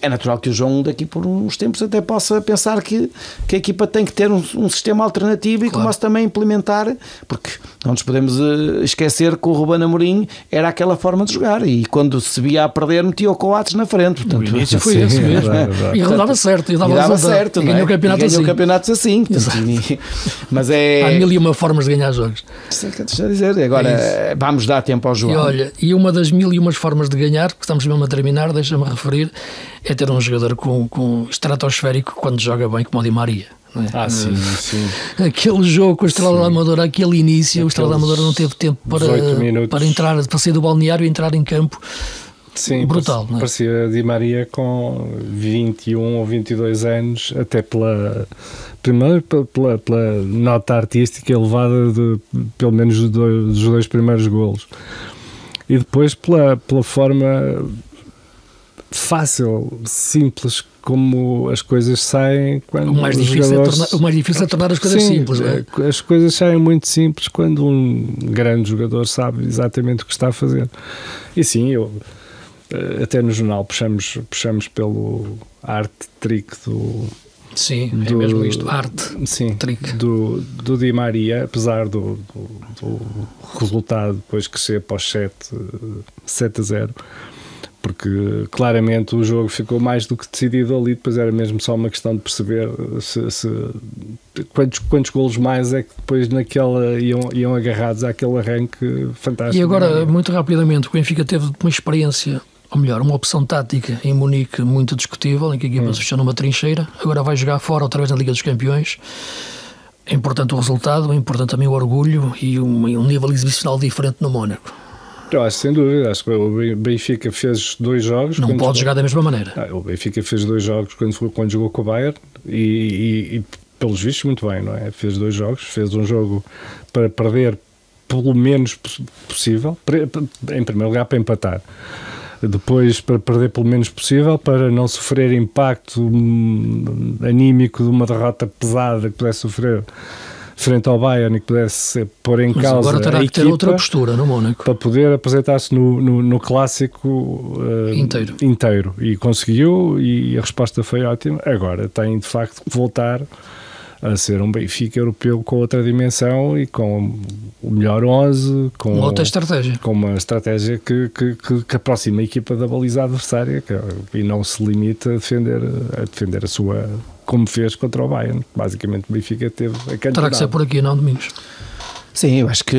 é natural que o João daqui por uns tempos até possa pensar que a equipa tem que ter um sistema alternativo e que possa também implementar, porque não nos podemos esquecer que o Ruben Amorim era aquela forma de jogar, e quando se via a perder metia o Coates na frente, portanto, o início foi esse mesmo, e dava certo, e dava certo, e ganhou campeonatos assim. Mas é... Há 1001 formas de ganhar jogos. Isso é que eu estou a dizer. Agora vamos dar tempo ao João. E olha, e uma das 1001 formas de ganhar, porque estamos mesmo a terminar, deixa-me referir, é ter um jogador com estratosférico quando joga bem, como o Di Maria. É? Sim. Aquele jogo com a Estrela da Amadora, aquele início, o Estrela da Amadora não teve tempo para sair do balneário e entrar em campo. Sim, brutal. Parecia Di Maria com 21 ou 22 anos, até pela nota artística elevada de pelo menos dos dois primeiros golos, e depois pela forma fácil, simples como as coisas saem quando o mais difícil é tornar as coisas simples, não é? As coisas saem muito simples quando um grande jogador sabe exatamente o que está a fazer. E sim, até no jornal puxamos pelo art trick do... Sim, é mesmo isto, arte, trick. Do Di Maria, apesar do resultado depois crescer para os 7-0, porque claramente o jogo ficou mais do que decidido ali, depois era mesmo só uma questão de perceber quantos golos mais é que depois naquela iam agarrados àquele arranque fantástico. E agora, muito rapidamente, o Benfica teve uma experiência, ou melhor, uma opção tática em Munique muito discutível, em que a equipa se fechou numa trincheira, agora vai jogar fora outra vez na Liga dos Campeões. É importante o resultado, é importante também o orgulho e um nível exibicional diferente no Mónaco. Eu acho, sem dúvida, acho que o Benfica fez 2 jogos. Não pode jogar da mesma maneira. O Benfica fez 2 jogos quando jogou com o Bayern e pelos vistos muito bem, não é? Fez 2 jogos, fez um jogo para perder pelo menos possível, em primeiro lugar para empatar, depois para perder pelo menos possível, para não sofrer impacto anímico de uma derrota pesada que pudesse sofrer frente ao Bayern e que pudesse pôr em causa agora terá que ter outra postura no Mónaco para poder apresentar-se no clássico inteiro, e conseguiu, e a resposta foi ótima. Agora tem de facto que voltar a ser um Benfica europeu com outra dimensão e com o melhor 11, com outra estratégia, com uma estratégia que aproxima a equipa da baliza adversária e não se limita a defender a sua, como fez contra o Bayern. Basicamente o Benfica teve a cantidade. Terá que ser por aqui, não, Domingos? Sim, eu acho que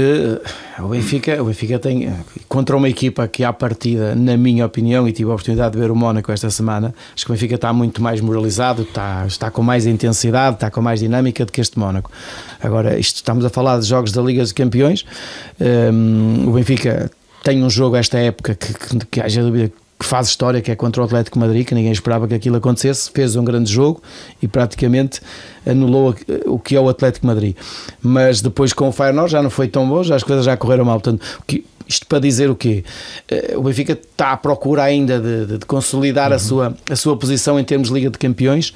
o Benfica tem, contra uma equipa que à partida, na minha opinião, e tive a oportunidade de ver o Mónaco esta semana, acho que o Benfica está muito mais moralizado, está com mais intensidade, está com mais dinâmica do que este Mónaco. Agora, estamos a falar de jogos da Liga dos Campeões. O Benfica tem um jogo esta época que haja dúvida que faz história, que é contra o Atlético de Madrid, que ninguém esperava que aquilo acontecesse, fez um grande jogo e praticamente anulou o que é o Atlético de Madrid. Mas depois com o Feyenoord já não foi tão bom, as coisas já correram mal. Portanto, isto para dizer o quê? O Benfica está à procura ainda de consolidar a sua posição em termos de Liga de Campeões.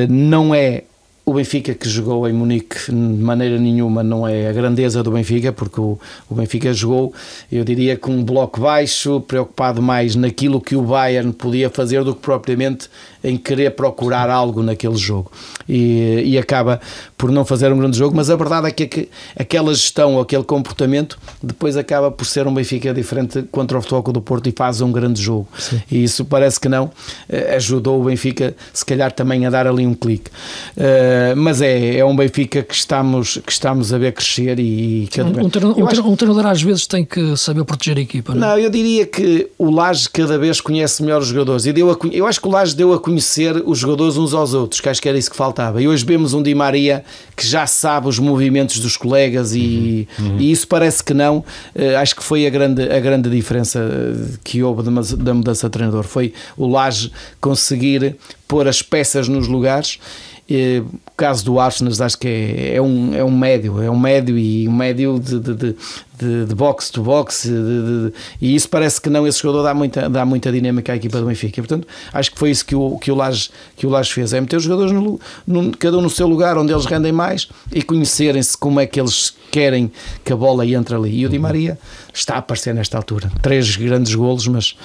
Não é o Benfica que jogou em Munique, de maneira nenhuma, não é a grandeza do Benfica, porque o Benfica jogou, eu diria, com um bloco baixo, preocupado mais naquilo que o Bayern podia fazer do que propriamente em querer procurar algo naquele jogo. e acaba por não fazer um grande jogo, mas a verdade é que aquela gestão ou aquele comportamento depois acaba por ser um Benfica diferente contra o Futebol Clube do Porto e faz um grande jogo. Sim. E isso parece que não ajudou o Benfica se calhar também a dar ali um clique, mas é um Benfica que estamos a ver crescer e um treinador às vezes tem que saber proteger a equipa, não? Não, eu diria que o Laje cada vez conhece melhor os jogadores e eu acho que o Laje deu a conhecer os jogadores uns aos outros, que acho que era isso que faltava, e hoje vemos um Di Maria que já sabe os movimentos dos colegas e isso parece que não, acho que foi a grande diferença que houve da mudança de treinador, foi o Laje conseguir pôr as peças nos lugares. O caso do Arsenal acho que é um médio e um médio de box to box e isso parece que não, esse jogador dá muita dinâmica à equipa do Benfica, portanto acho que foi isso que o Laje fez, é meter os jogadores cada um no seu lugar onde eles rendem mais e conhecerem-se como é que eles querem que a bola entre ali, e o Di Maria está a aparecer nesta altura, 3 grandes golos, mas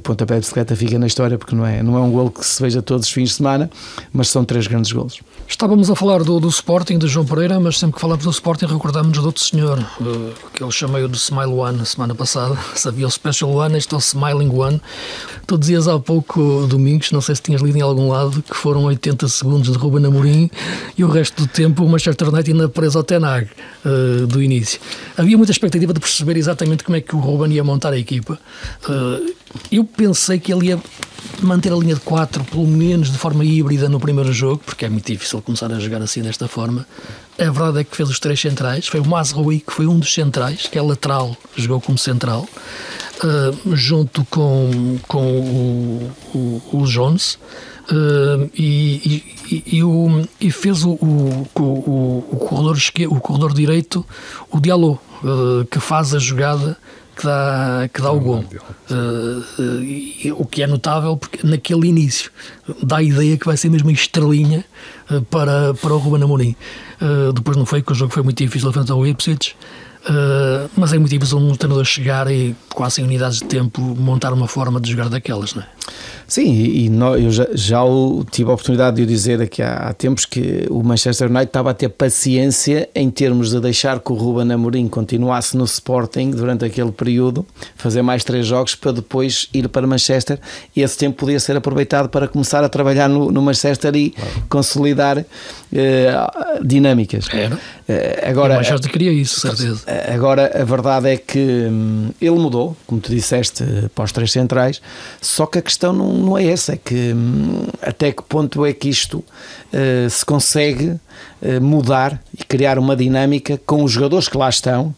pontapé de bicicleta fica na história porque não é um golo que se veja todos os fins de semana, mas são 3 grandes golos. Estávamos a falar do Sporting, de João Pereira, mas sempre que falamos do Sporting recordamos de outro senhor, que eu chamei-o de Smile One semana passada. Sabia o Special One, este é o Smiling One. Tu dizias há pouco, Domingos, não sei se tinhas lido em algum lado, que foram 80 segundos de Ruben Amorim e o resto do tempo o Manchester United ainda preso ao Ten Hag do início. Havia muita expectativa de perceber exatamente como é que o Ruben ia montar a equipa. Eu pensei que ele ia manter a linha de 4 pelo menos de forma híbrida no primeiro jogo, porque é muito difícil começar a jogar assim desta forma. A verdade é que fez os 3 centrais, foi o Mazraoui que foi um dos centrais, que é lateral, jogou como central, junto com o Jones, e fez o corredor direito, o Diallo, que faz a jogada que dá o gol, o que é notável porque naquele início dá a ideia que vai ser mesmo uma estrelinha para o Ruben Amorim. Depois não foi, porque o jogo foi muito difícil frente ao Ipswich, mas é muito difícil um treinador chegar e quase em unidades de tempo montar uma forma de jogar daquelas, não é? Sim, eu já tive a oportunidade de o dizer aqui há tempos que o Manchester United estava a ter paciência em termos de deixar que o Ruben Amorim continuasse no Sporting durante aquele período, fazer mais 3 jogos para depois ir para Manchester, e esse tempo podia ser aproveitado para começar a trabalhar no Manchester e consolidar dinâmicas. Agora, o Manchester queria isso, certeza. Agora a verdade é que ele mudou, como tu disseste, para os 3 centrais, só que a questão não é essa, é que até que ponto é que isto se consegue mudar e criar uma dinâmica com os jogadores que lá estão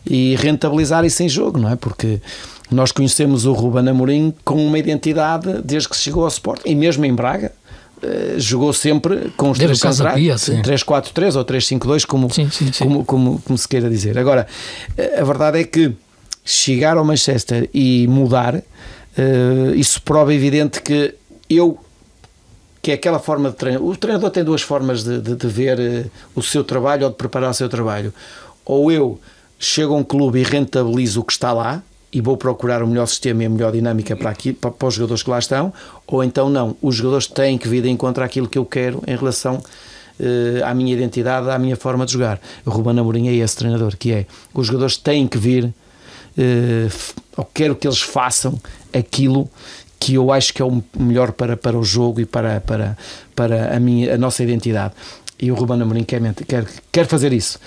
e rentabilizar isso em jogo, não é? Porque nós conhecemos o Ruben Amorim com uma identidade desde que chegou ao Sporting, e mesmo em Braga jogou sempre com os 3 centrais, 3-4-3 ou 3-5-2, como se queira dizer. Agora, a verdade é que chegar ao Manchester e mudar, isso prova evidente que é aquela forma de treinar. O treinador tem 2 formas de ver o seu trabalho ou de preparar o seu trabalho. Ou eu chego a um clube e rentabilizo o que está lá e vou procurar o melhor sistema e a melhor dinâmica para os jogadores que lá estão, ou então não, os jogadores têm que vir de encontro àquilo que eu quero em relação à minha identidade, à minha forma de jogar. O Ruben Amorim é esse treinador, que é, os jogadores têm que vir, eu quero que eles façam aquilo que eu acho que é o melhor para o jogo e para a nossa identidade, e o Ruben Amorim quer fazer isso.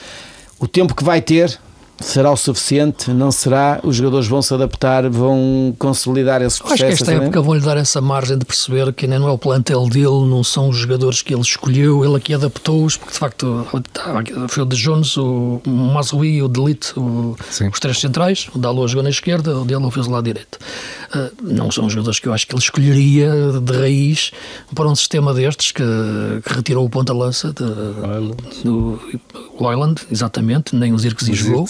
O tempo que vai ter será o suficiente? Não será? Os jogadores vão se adaptar, vão consolidar esse processo? Acho que esta época vão-lhe dar essa margem de perceber que nem não é o plantel dele, não são os jogadores que ele escolheu, ele aqui adaptou-os, porque de facto foi o de Jones, o Mazraoui, o Delite, os 3 centrais, o Dalot jogou na esquerda, o Diallo fez o lado direito. Não são os jogadores que eu acho que ele escolheria de raiz para um sistema destes que retirou o ponta-lança do Leyland, exatamente, nem o Zirkzee jogou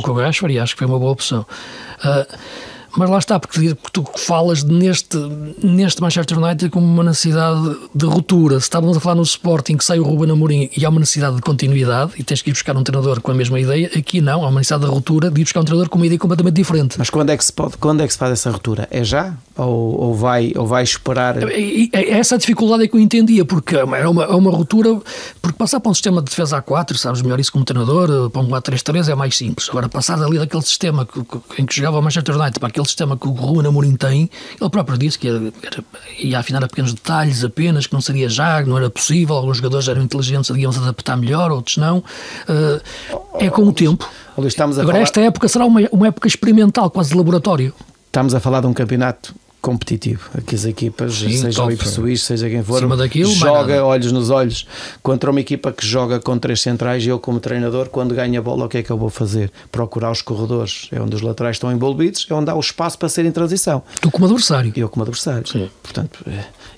com o Rashford, e acho que foi uma boa opção. Mas lá está, porque tu falas neste Manchester United como uma necessidade de ruptura. Se estávamos a falar no Sporting que sai o Ruben Amorim e há uma necessidade de continuidade e tens que ir buscar um treinador com a mesma ideia, aqui não, há uma necessidade de ruptura de ir buscar um treinador com uma ideia completamente diferente. Mas quando é que se faz essa ruptura? É já? Ou vai esperar? Essa dificuldade é que eu entendia, porque é uma ruptura, porque passar para um sistema de defesa A4, sabes melhor isso como treinador, para um A3-3 é mais simples. Agora, passar ali daquele sistema em que jogava o Manchester United para aquele sistema que o Ruben Amorim tem, ele próprio disse que ia afinar a pequenos detalhes apenas, que não seria já, que não era possível, alguns jogadores eram inteligentes, iam se adaptar melhor, outros não. É com o tempo. Agora, esta época será uma época experimental, quase de laboratório. Estamos a falar de um campeonato competitivo, aqui as equipas, seja o Ipswich, seja quem for, joga olhos nos olhos contra uma equipa que joga com 3 centrais, e eu como treinador, quando ganho a bola, o que é que eu vou fazer? Procurar os corredores, é onde os laterais estão envolvidos, é onde há o espaço para ser em transição. Tu como adversário. Eu como adversário. Sim. Portanto,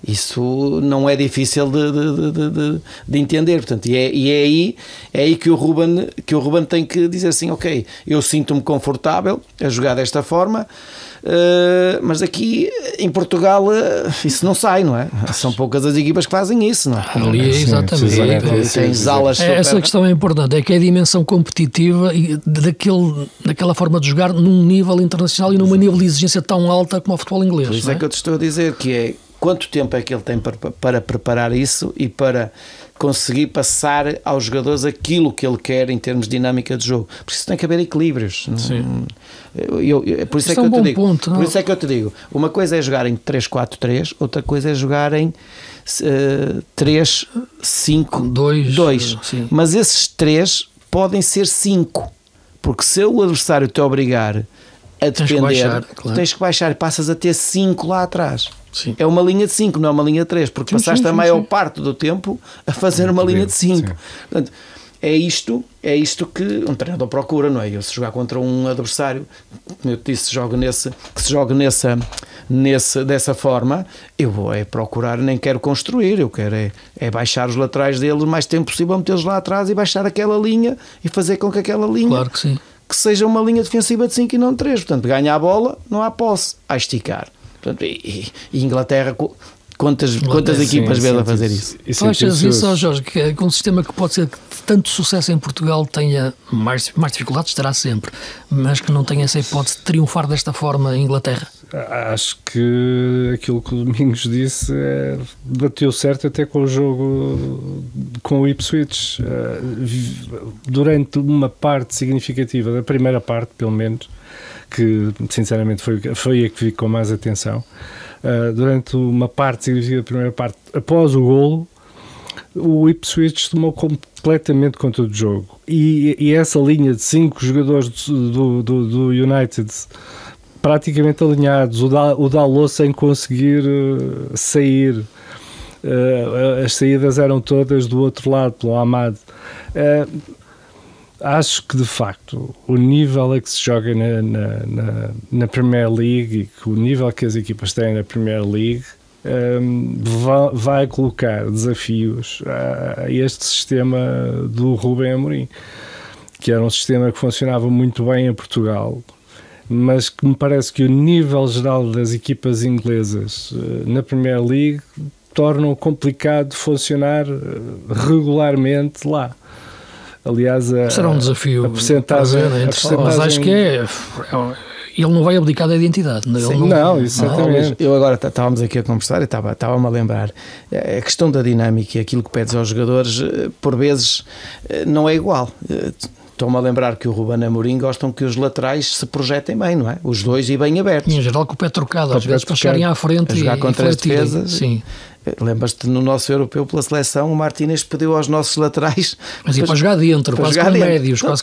isso não é difícil de entender, portanto, é aí que o Ruben tem que dizer assim, ok, eu sinto-me confortável a jogar desta forma, mas aqui em Portugal isso não sai, não é? São poucas as equipas que fazem isso, não é? Ali, exatamente. Tens alas super... Essa questão é importante, é que é a dimensão competitiva e daquela forma de jogar num nível internacional e num nível de exigência tão alta como o futebol inglês. Por isso é que eu te estou a dizer que é quanto tempo é que ele tem para preparar isso e para conseguir passar aos jogadores aquilo que ele quer em termos de dinâmica de jogo. Por isso tem que haver equilíbrios. Por isso é que eu te digo. Ponto, por isso é que eu te digo. Uma coisa é jogar em 3-4-3, outra coisa é jogar em 3-5-2. Mas esses 3 podem ser 5. Porque se o adversário te obrigar a defender, tens que baixar e passas a ter 5 lá atrás. Sim. É uma linha de 5, não é uma linha de 3, porque passaste a maior parte do tempo a fazer uma linha de 5. Portanto, é isto que um treinador procura, não é? Eu, se jogar contra um adversário, como eu te disse, que se joga dessa forma, eu vou procurar, nem quero construir, eu quero é baixar os laterais deles o mais tempo possível, metê-los lá atrás e baixar aquela linha e fazer com que aquela linha... Claro que sim. Que seja uma linha defensiva de 5 e não de 3. Portanto, ganha a bola, não há posse, a esticar. Portanto, e Inglaterra, quantas equipas vês a fazer isso? Tu achas isso, Jorge, que é um sistema que pode ser que tanto sucesso em Portugal tenha mais dificuldades, terá sempre, mas que não tenha essa hipótese de triunfar desta forma em Inglaterra? Acho que aquilo que o Domingos disse bateu certo até com o jogo com o Ipswich. Durante uma parte significativa da primeira parte, pelo menos, que sinceramente foi a que vi com mais atenção, durante uma parte significativa da primeira parte, após o golo, o Ipswich tomou completamente conta do jogo, e essa linha de 5 jogadores do United praticamente alinhados, o Dalot sem conseguir sair, as saídas eram todas do outro lado, pelo Ahmad. Acho que de facto o nível a que se joga na Premier League, e que o nível que as equipas têm na Premier League vai colocar desafios a este sistema do Ruben Amorim, que era um sistema que funcionava muito bem em Portugal, mas que me parece que o nível geral das equipas inglesas na Premier League tornam complicado de funcionar regularmente lá. Aliás, será um desafio a percentagem, mas acho que ele não vai abdicar da identidade. Não, exatamente. Eu agora estávamos aqui a conversar e estava-me a lembrar, a questão da dinâmica e aquilo que pedes aos jogadores, por vezes não é igual. Estou-me a lembrar que o Ruben Amorim gostam que os laterais se projetem bem, não é? Os dois e bem abertos. Em geral com o pé trocado, às vezes para chegarem à frente a jogar contra as defesas. Sim. Lembras-te, no nosso europeu pela seleção, o Martínez pediu aos nossos laterais... Mas ia para jogar dentro, quase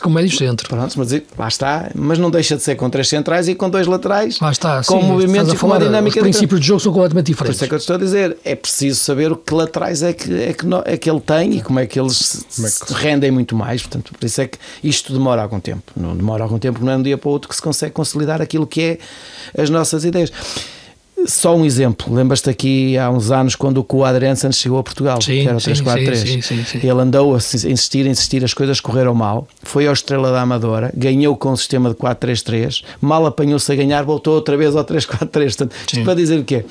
com médios centro. Pronto, mas lá está. Mas não deixa de ser com 3 centrais e com 2 laterais. Lá está, com movimentos e com uma dinâmica. Os princípios de jogo são completamente diferentes. Por isso é que eu te estou a dizer. É preciso saber o que laterais é que ele tem e como é que eles se rendem muito mais. Portanto, por isso é que isto demora algum tempo. Não demora algum tempo, não é de um dia para o outro que se consegue consolidar aquilo que é as nossas ideias. Só um exemplo, lembras-te aqui há uns anos quando o Coadrense chegou a Portugal, sim, que era o 3-4-3, ele andou a insistir, as coisas correram mal, foi ao Estrela da Amadora, ganhou com o sistema de 4-3-3, mal apanhou-se a ganhar, voltou outra vez ao 3-4-3. Isto para dizer o quê?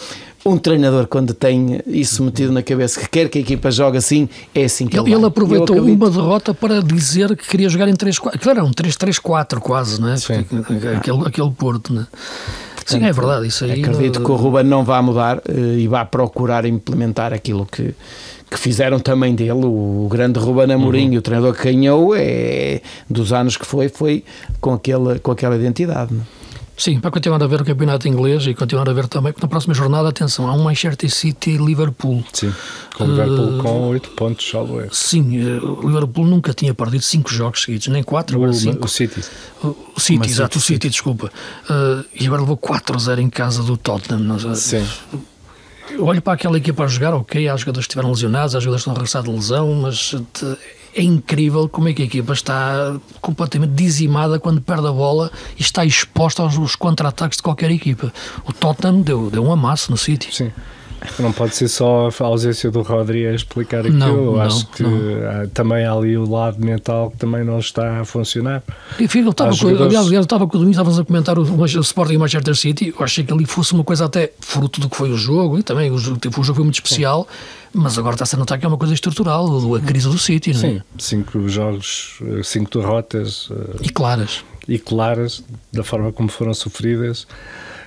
Um treinador, quando tem isso metido na cabeça, que quer que a equipa jogue assim, é assim que ele aproveitou uma derrota para dizer que queria jogar em 3-4. Claro, era um 3-3-4 quase, não é? Aquele Porto, não é? Sim, é verdade. Isso aí acredito que o Ruben não vá mudar e vá procurar implementar aquilo que fizeram também dele. O grande Ruben Amorim, o treinador que ganhou, dos anos que foi com aquela identidade, não é? Sim, para continuar a ver o campeonato inglês e continuar a ver também, na próxima jornada, atenção, há um Manchester City e Liverpool. Sim, com o Liverpool com 8 pontos, salvo erro. Sim, o Liverpool nunca tinha perdido 5 jogos seguidos, nem 4, agora 5. O City. O City, desculpa. E agora levou 4-0 em casa do Tottenham. Sim. Olho para aquela equipa a jogar, ok, há jogadores que estiveram lesionados, há jogadores que estão a regressar de lesão, mas é incrível como é que a equipa está completamente dizimada quando perde a bola e está exposta aos contra-ataques de qualquer equipa. O Tottenham deu um amasso no City. Sim. Não pode ser só a ausência do Rodri a explicar aquilo. Eu acho que também há ali o lado mental que também não está a funcionar. Enfim, aliás, eu estava com o Domingos, estávamos a comentar o Sporting e o Manchester City. Eu achei que ali fosse uma coisa até fruto do que foi o jogo, e também o jogo foi muito especial. Mas agora está-se a notar que é uma coisa estrutural, a crise do City, não é? Sim, 5 jogos, 5 derrotas e claras da forma como foram sofridas.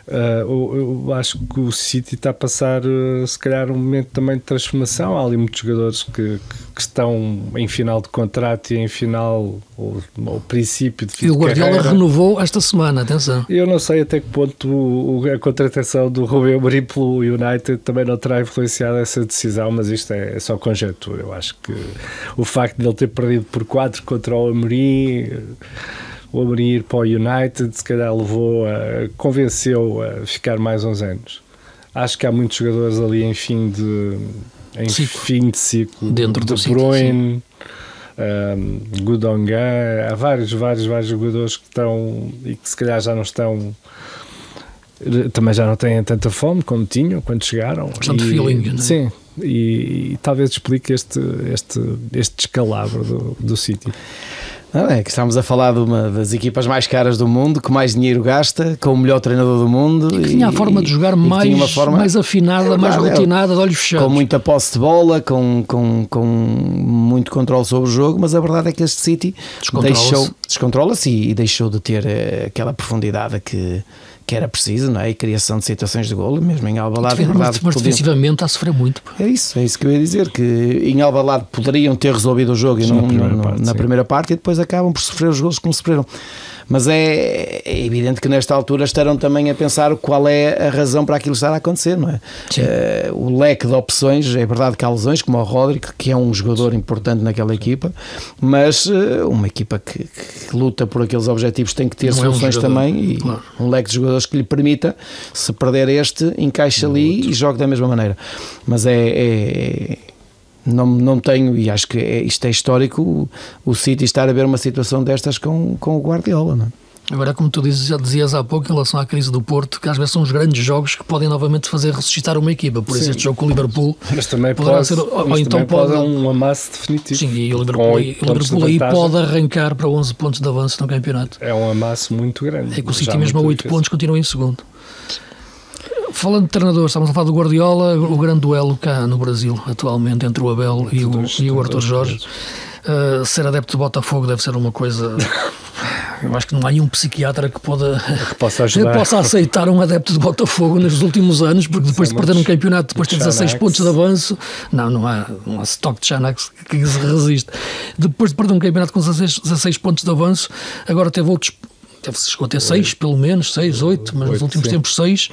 Eu acho que o City está a passar se calhar um momento também de transformação. Há ali muitos jogadores que estão em final de contrato e em final ou princípio de fim de carreira. E o Guardiola renovou esta semana, atenção. Eu não sei até que ponto a contratação do Rubén Amorim pelo United também não terá influenciado essa decisão, mas isto é só conjectura. Eu acho que o facto de ele ter perdido por 4 contra o Amorim, o Amorim ir para o United, se calhar convenceu a ficar mais uns anos. Acho que há muitos jogadores ali em fim de ciclo, dentro do De Bruyne, Gundogan, há vários jogadores que estão e que se calhar já não estão, também já não têm tanta fome como tinham quando chegaram. Bastante feeling, não é? Sim, e talvez explique este descalabro do City. É que estamos a falar de uma das equipas mais caras do mundo, que mais dinheiro gasta, com o melhor treinador do mundo e que tinha a forma de jogar mais afinada, mais rotinada, de olhos fechados, com muita posse de bola, com muito controle sobre o jogo. Mas a verdade é que este City descontrola-se e deixou de ter aquela profundidade que era preciso, não é? E criação de situações de golo, mesmo em Alvalade. Mas defensivamente está a sofrer muito. É isso que eu ia dizer, que em Alvalade poderiam ter resolvido o jogo na primeira parte, e depois acabam por sofrer os golos como sofreram. Mas é evidente que nesta altura estarão também a pensar qual é a razão para aquilo estar a acontecer, não é? O leque de opções, é verdade que há lesões, como o Rodri, que é um jogador importante naquela equipa, mas uma equipa que luta por aqueles objetivos tem que ter soluções também, e um leque de jogadores que lhe permita, se perder este, encaixa ali e joga da mesma maneira. Mas não tenho, e acho que isto é histórico, o City estar a ver uma situação destas com o Guardiola, não é? Agora, como tu dizias há pouco, em relação à crise do Porto, que às vezes são os grandes jogos que podem novamente fazer ressuscitar uma equipa. Por isso, este jogo com o Liverpool, mas também poderá ser, ou então pode um amasso definitivo. Sim, e o Liverpool aí pode arrancar para 11 pontos de avanço no campeonato. É um amasso muito grande. É que o City mesmo a 8 pontos continua em segundo. Falando de treinadores, estamos a falar do Guardiola, o grande duelo cá no Brasil atualmente entre o Abel e o Arthur Jorge. Ser adepto do Botafogo deve ser uma coisa... Eu acho que não há nenhum psiquiatra que possa aceitar um adepto de Botafogo nos últimos anos, porque depois de perder um campeonato, depois de ter 16 pontos de avanço, não há stock de Xanax que se resiste. Depois de perder um campeonato com 16 pontos de avanço, agora teve outros... Chegou a ter 6, pelo menos, 6, 8, mas nos últimos tempos 6,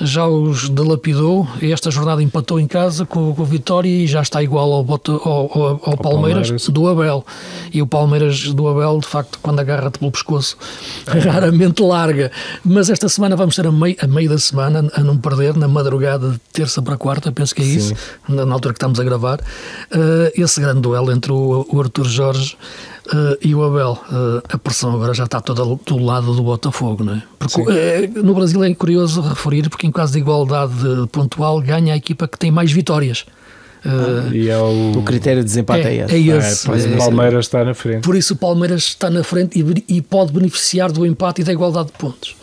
já os dilapidou, e esta jornada empatou em casa com o Vitória e já está igual ao Palmeiras do Abel. E o Palmeiras do Abel, de facto, quando agarra-te pelo pescoço, raramente larga. Mas esta semana vamos ter a meio da semana, a não perder, na madrugada de terça para quarta, penso que é isso, na altura que estamos a gravar, esse grande duelo entre o Arthur Jorge, E o Abel, a pressão agora já está toda do lado do Botafogo, não é? Porque no Brasil é curioso referir, porque em caso de igualdade pontual ganha a equipa que tem mais vitórias. E é o critério de desempate é esse. O Palmeiras está na frente. Por isso o Palmeiras está na frente e pode beneficiar do empate e da igualdade de pontos.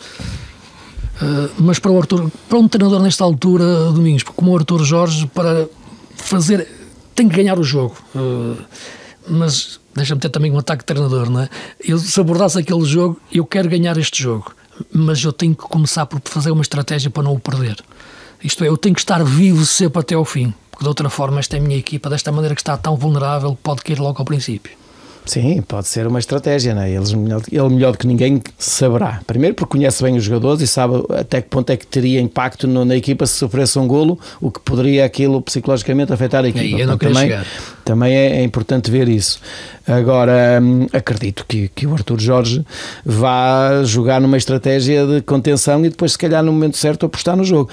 Mas para o Arthur, para um treinador nesta altura, Domingos, como o Arthur Jorge, para fazer, tem que ganhar o jogo. Mas deixa-me ter também um ataque de treinador, não é? Se abordasse aquele jogo, eu quero ganhar este jogo, mas eu tenho que começar por fazer uma estratégia para não o perder. Isto é, eu tenho que estar vivo sempre até ao fim, porque de outra forma esta é a minha equipa, desta maneira que está tão vulnerável, pode cair logo ao princípio. Sim, pode ser uma estratégia, não é? Ele melhor do que ninguém saberá. Primeiro porque conhece bem os jogadores e sabe até que ponto é que teria impacto na equipa se sofresse um golo, o que poderia aquilo psicologicamente afetar a equipa. Eu não queria chegar. Também é importante ver isso. Agora, acredito que o Arthur Jorge vá jogar numa estratégia de contenção e depois, se calhar, no momento certo, apostar no jogo.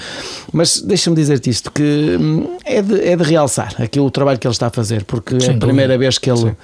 Mas deixa-me dizer-te isto, que é de realçar aquilo, o trabalho que ele está a fazer, porque é a primeira vez que ele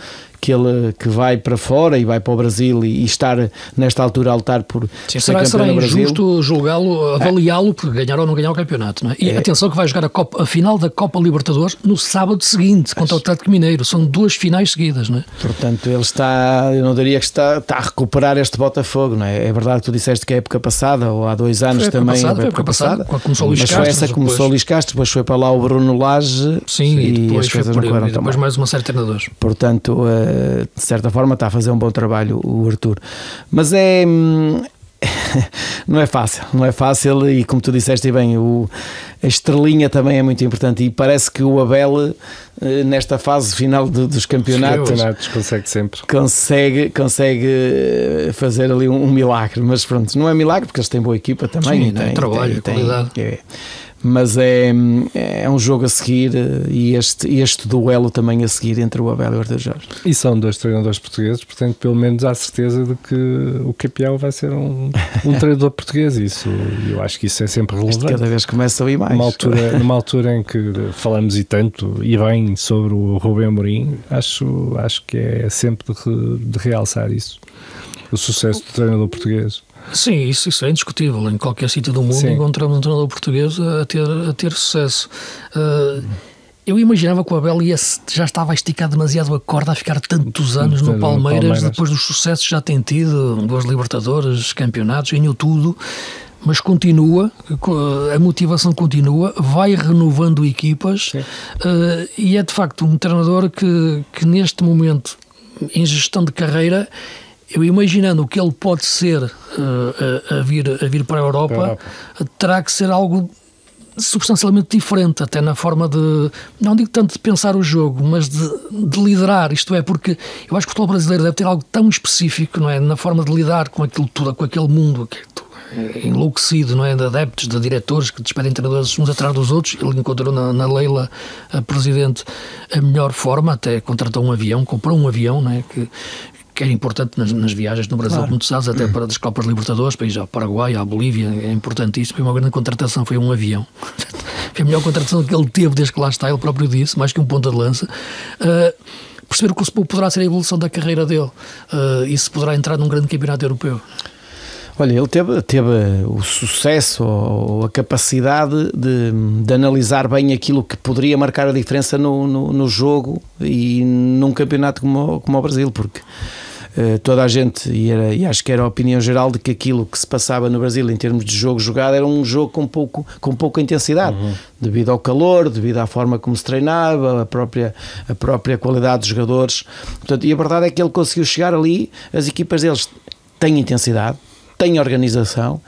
vai para fora e vai para o Brasil e estar nesta altura a lutar por ser campeão no Brasil. Será injusto julgá-lo, avaliá-lo por ganhar ou não ganhar o campeonato, não é? E atenção que vai jogar a final da Copa Libertadores no sábado seguinte contra o Atlético Mineiro, são 2 finais seguidas, não é? Portanto, ele está, eu não diria que está a recuperar este Botafogo, não é? É verdade que tu disseste que é a época passada, ou há 2 anos foi também, a época passada, começou o Luís Castro, mas foi essa que começou o Luís Castro, depois foi para lá o Bruno Lage, sim, e depois foi por ele, depois mais uma série de treinadores. Portanto, de certa forma está a fazer um bom trabalho o Arthur, mas não é fácil e como tu disseste bem, a estrelinha também é muito importante e parece que o Abel nesta fase final dos campeonatos consegue fazer ali um milagre, mas pronto, não é milagre porque eles têm boa equipa também. Sim, tem trabalho, qualidade. Mas é um jogo a seguir e este duelo também a seguir entre o Abel e o Arthur Jorge. E são 2 treinadores portugueses, portanto pelo menos há certeza de que o campeão vai ser um treinador português. Isso, eu acho que isso é sempre relevante. Cada vez começa a ir mais. Numa altura em que falamos e tanto e bem sobre o Rubem Amorim, acho que é sempre de realçar isso, o sucesso do treinador português. Sim, isso é indiscutível. Em qualquer sítio do mundo encontramos um treinador português a ter sucesso. Eu imaginava que o Abel já estava a esticar demasiado a corda, a ficar tantos anos no Palmeiras, depois dos sucessos que já tem tido, 2 Libertadores, campeonatos, ganhou tudo, mas continua, a motivação continua, vai renovando equipas e é de facto um treinador que neste momento, em gestão de carreira, eu imaginando o que ele pode ser a vir para a Europa, terá que ser algo substancialmente diferente, até na forma de, não digo tanto de pensar o jogo, mas de liderar, isto é, porque eu acho que o futebol brasileiro deve ter algo tão específico, não é, na forma de lidar com aquilo tudo, com aquele mundo enlouquecido, não é, de adeptos, de diretores que despedem treinadores uns atrás dos outros. Ele encontrou na Leila, a presidente, a melhor forma, até contratou um avião, comprou um avião, não é, que é importante nas viagens no Brasil, como tu sabes, até para as Copas Libertadores, para ir ao Paraguai, à Bolívia, é importantíssimo. Foi uma grande contratação, foi um avião. Foi a melhor contratação que ele teve desde que lá está, ele próprio disse, mais que um ponta de lança. Perceber que o poderá ser a evolução da carreira dele e se poderá entrar num grande campeonato europeu. Olha, ele teve o sucesso ou a capacidade de analisar bem aquilo que poderia marcar a diferença no jogo e num campeonato como o Brasil, porque toda a gente, e acho que era a opinião geral, de que aquilo que se passava no Brasil em termos de jogo jogado era um jogo com pouca intensidade, devido ao calor, devido à forma como se treinava, a própria qualidade dos jogadores. Portanto, e a verdade é que ele conseguiu chegar ali, as equipas deles têm intensidade, têm organização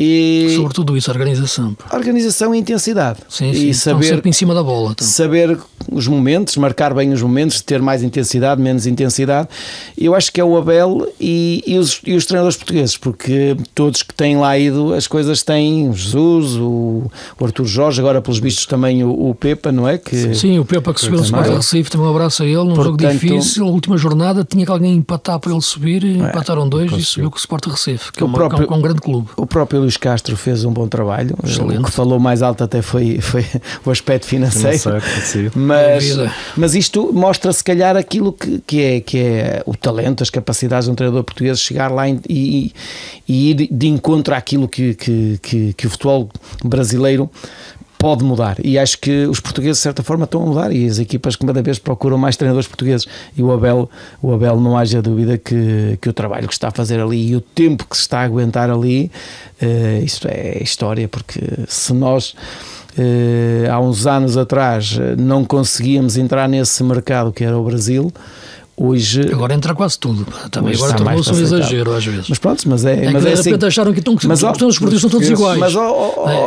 e sobretudo isso, organização e intensidade. Sim, e saber sempre em cima da bola, então. Saber os momentos, marcar bem os momentos, ter mais intensidade, menos intensidade. Eu acho que é o Abel e os treinadores portugueses, porque todos que têm lá ido, as coisas têm, o Jesus, o Arthur Jorge, agora pelos vistos também o Pepa, não é? Sim, o Pepa que subiu no Sport Recife, também um abraço a ele, num jogo difícil, a última jornada tinha que alguém empatar para ele subir, e empataram 2 e subiu com o Sport Recife, que é um grande clube. O próprio Luís Castro fez um bom trabalho. Excelente. O que falou mais alto até foi o aspecto financeiro. Mas isto mostra se calhar aquilo que é o talento, as capacidades de um treinador português, chegar lá e ir de encontro àquilo que o futebol brasileiro pode mudar, e acho que os portugueses de certa forma estão a mudar, e as equipas cada vez procuram mais treinadores portugueses, e o Abel não haja dúvida que o trabalho que está a fazer ali e o tempo que se está a aguentar ali, isto é história, porque se nós há uns anos atrás não conseguíamos entrar nesse mercado que era o Brasil, hoje... Agora entra quase tudo. Também agora tornou-se um exagero às vezes. Mas pronto, mas é de assim, repente acharam que os portugueses são todos iguais. Mas,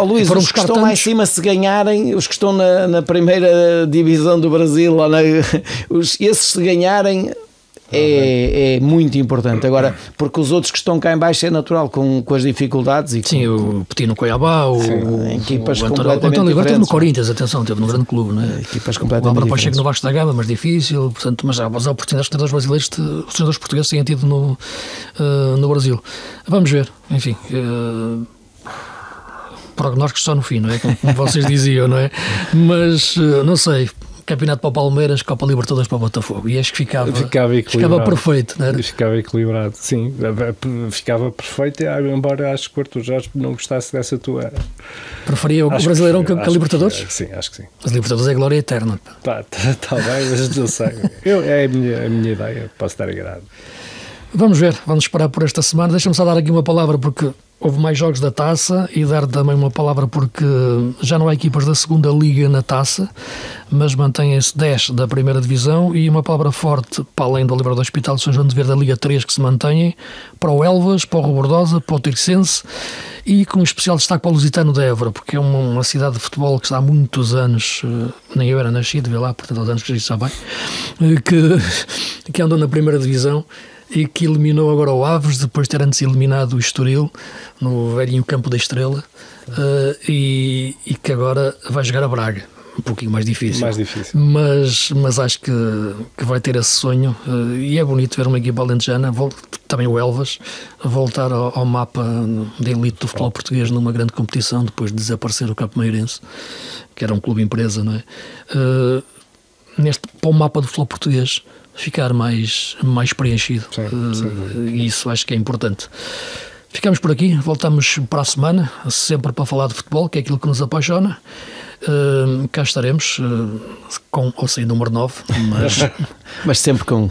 Luís, os que estão lá em cima, se ganharem, os que estão na primeira divisão do Brasil, esses se ganharem... É muito importante. Agora, porque os outros que estão cá em baixo é natural, com as dificuldades. Sim, o Petit no Cuiabá, equipas o completamente diferentes. Agora teve no Corinthians, atenção, teve num grande clube, não é? Equipas completamente diferentes. O Chega no Vasco da Gama, mas difícil, portanto, mas há as oportunidades que os brasileiros, os treinadores portugueses têm tido no Brasil. Vamos ver, enfim... prognósticos só no fim, não é? Como vocês diziam, não é? Mas, não sei... Campeonato para o Palmeiras, Copa Libertadores para o Botafogo, e acho que ficava perfeito, não era? Ficava equilibrado, sim, ficava perfeito, embora acho que o Artur Jorge não gostasse dessa tua... Preferia o Brasileirão que a Libertadores? Sim, acho que sim. As Libertadores é glória eterna. Tá bem, mas não sei. É a minha ideia, posso estar enganado. Vamos ver, vamos esperar por esta semana. Deixa-me só dar aqui uma palavra, porque houve mais jogos da Taça, e dar também uma palavra porque já não há equipas da segunda Liga na Taça, mas mantêm-se 10 da primeira Divisão, e uma palavra forte para além do Oliveira do Hospital de São João de Verde da Liga 3 que se mantêm, para o Elvas, para o Robordosa, para o Tircense, e com um especial destaque para o Lusitano de Évora, porque é uma cidade de futebol que está há muitos anos, nem eu era nascido, vê lá, portanto há anos que já sabe bem, que andou na primeira Divisão, e que eliminou agora o Aves, depois de ter antes eliminado o Estoril, no velhinho Campo da Estrela, e que agora vai jogar a Braga. Um pouquinho mais difícil. Mas acho que vai ter esse sonho, e é bonito ver uma equipa alentejana, também o Elvas, voltar ao mapa da elite do futebol português numa grande competição, depois de desaparecer o Campo Meirense, que era um clube empresa, não é? Para o mapa do futebol português ficar mais preenchido. E isso acho que é importante. Ficamos por aqui, voltamos para a semana, sempre para falar de futebol, que é aquilo que nos apaixona. Cá estaremos, com ou sem número 9, mas sempre com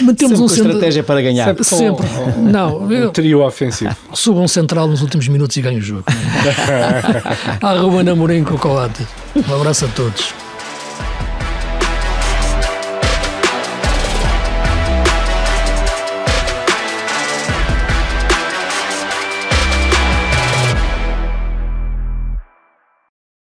mantemos sempre estratégia para ganhar. Sempre. Um trio ofensivo. Suba um central nos últimos minutos e ganha o jogo. Ruben Amorim com o Coate. Um abraço a todos.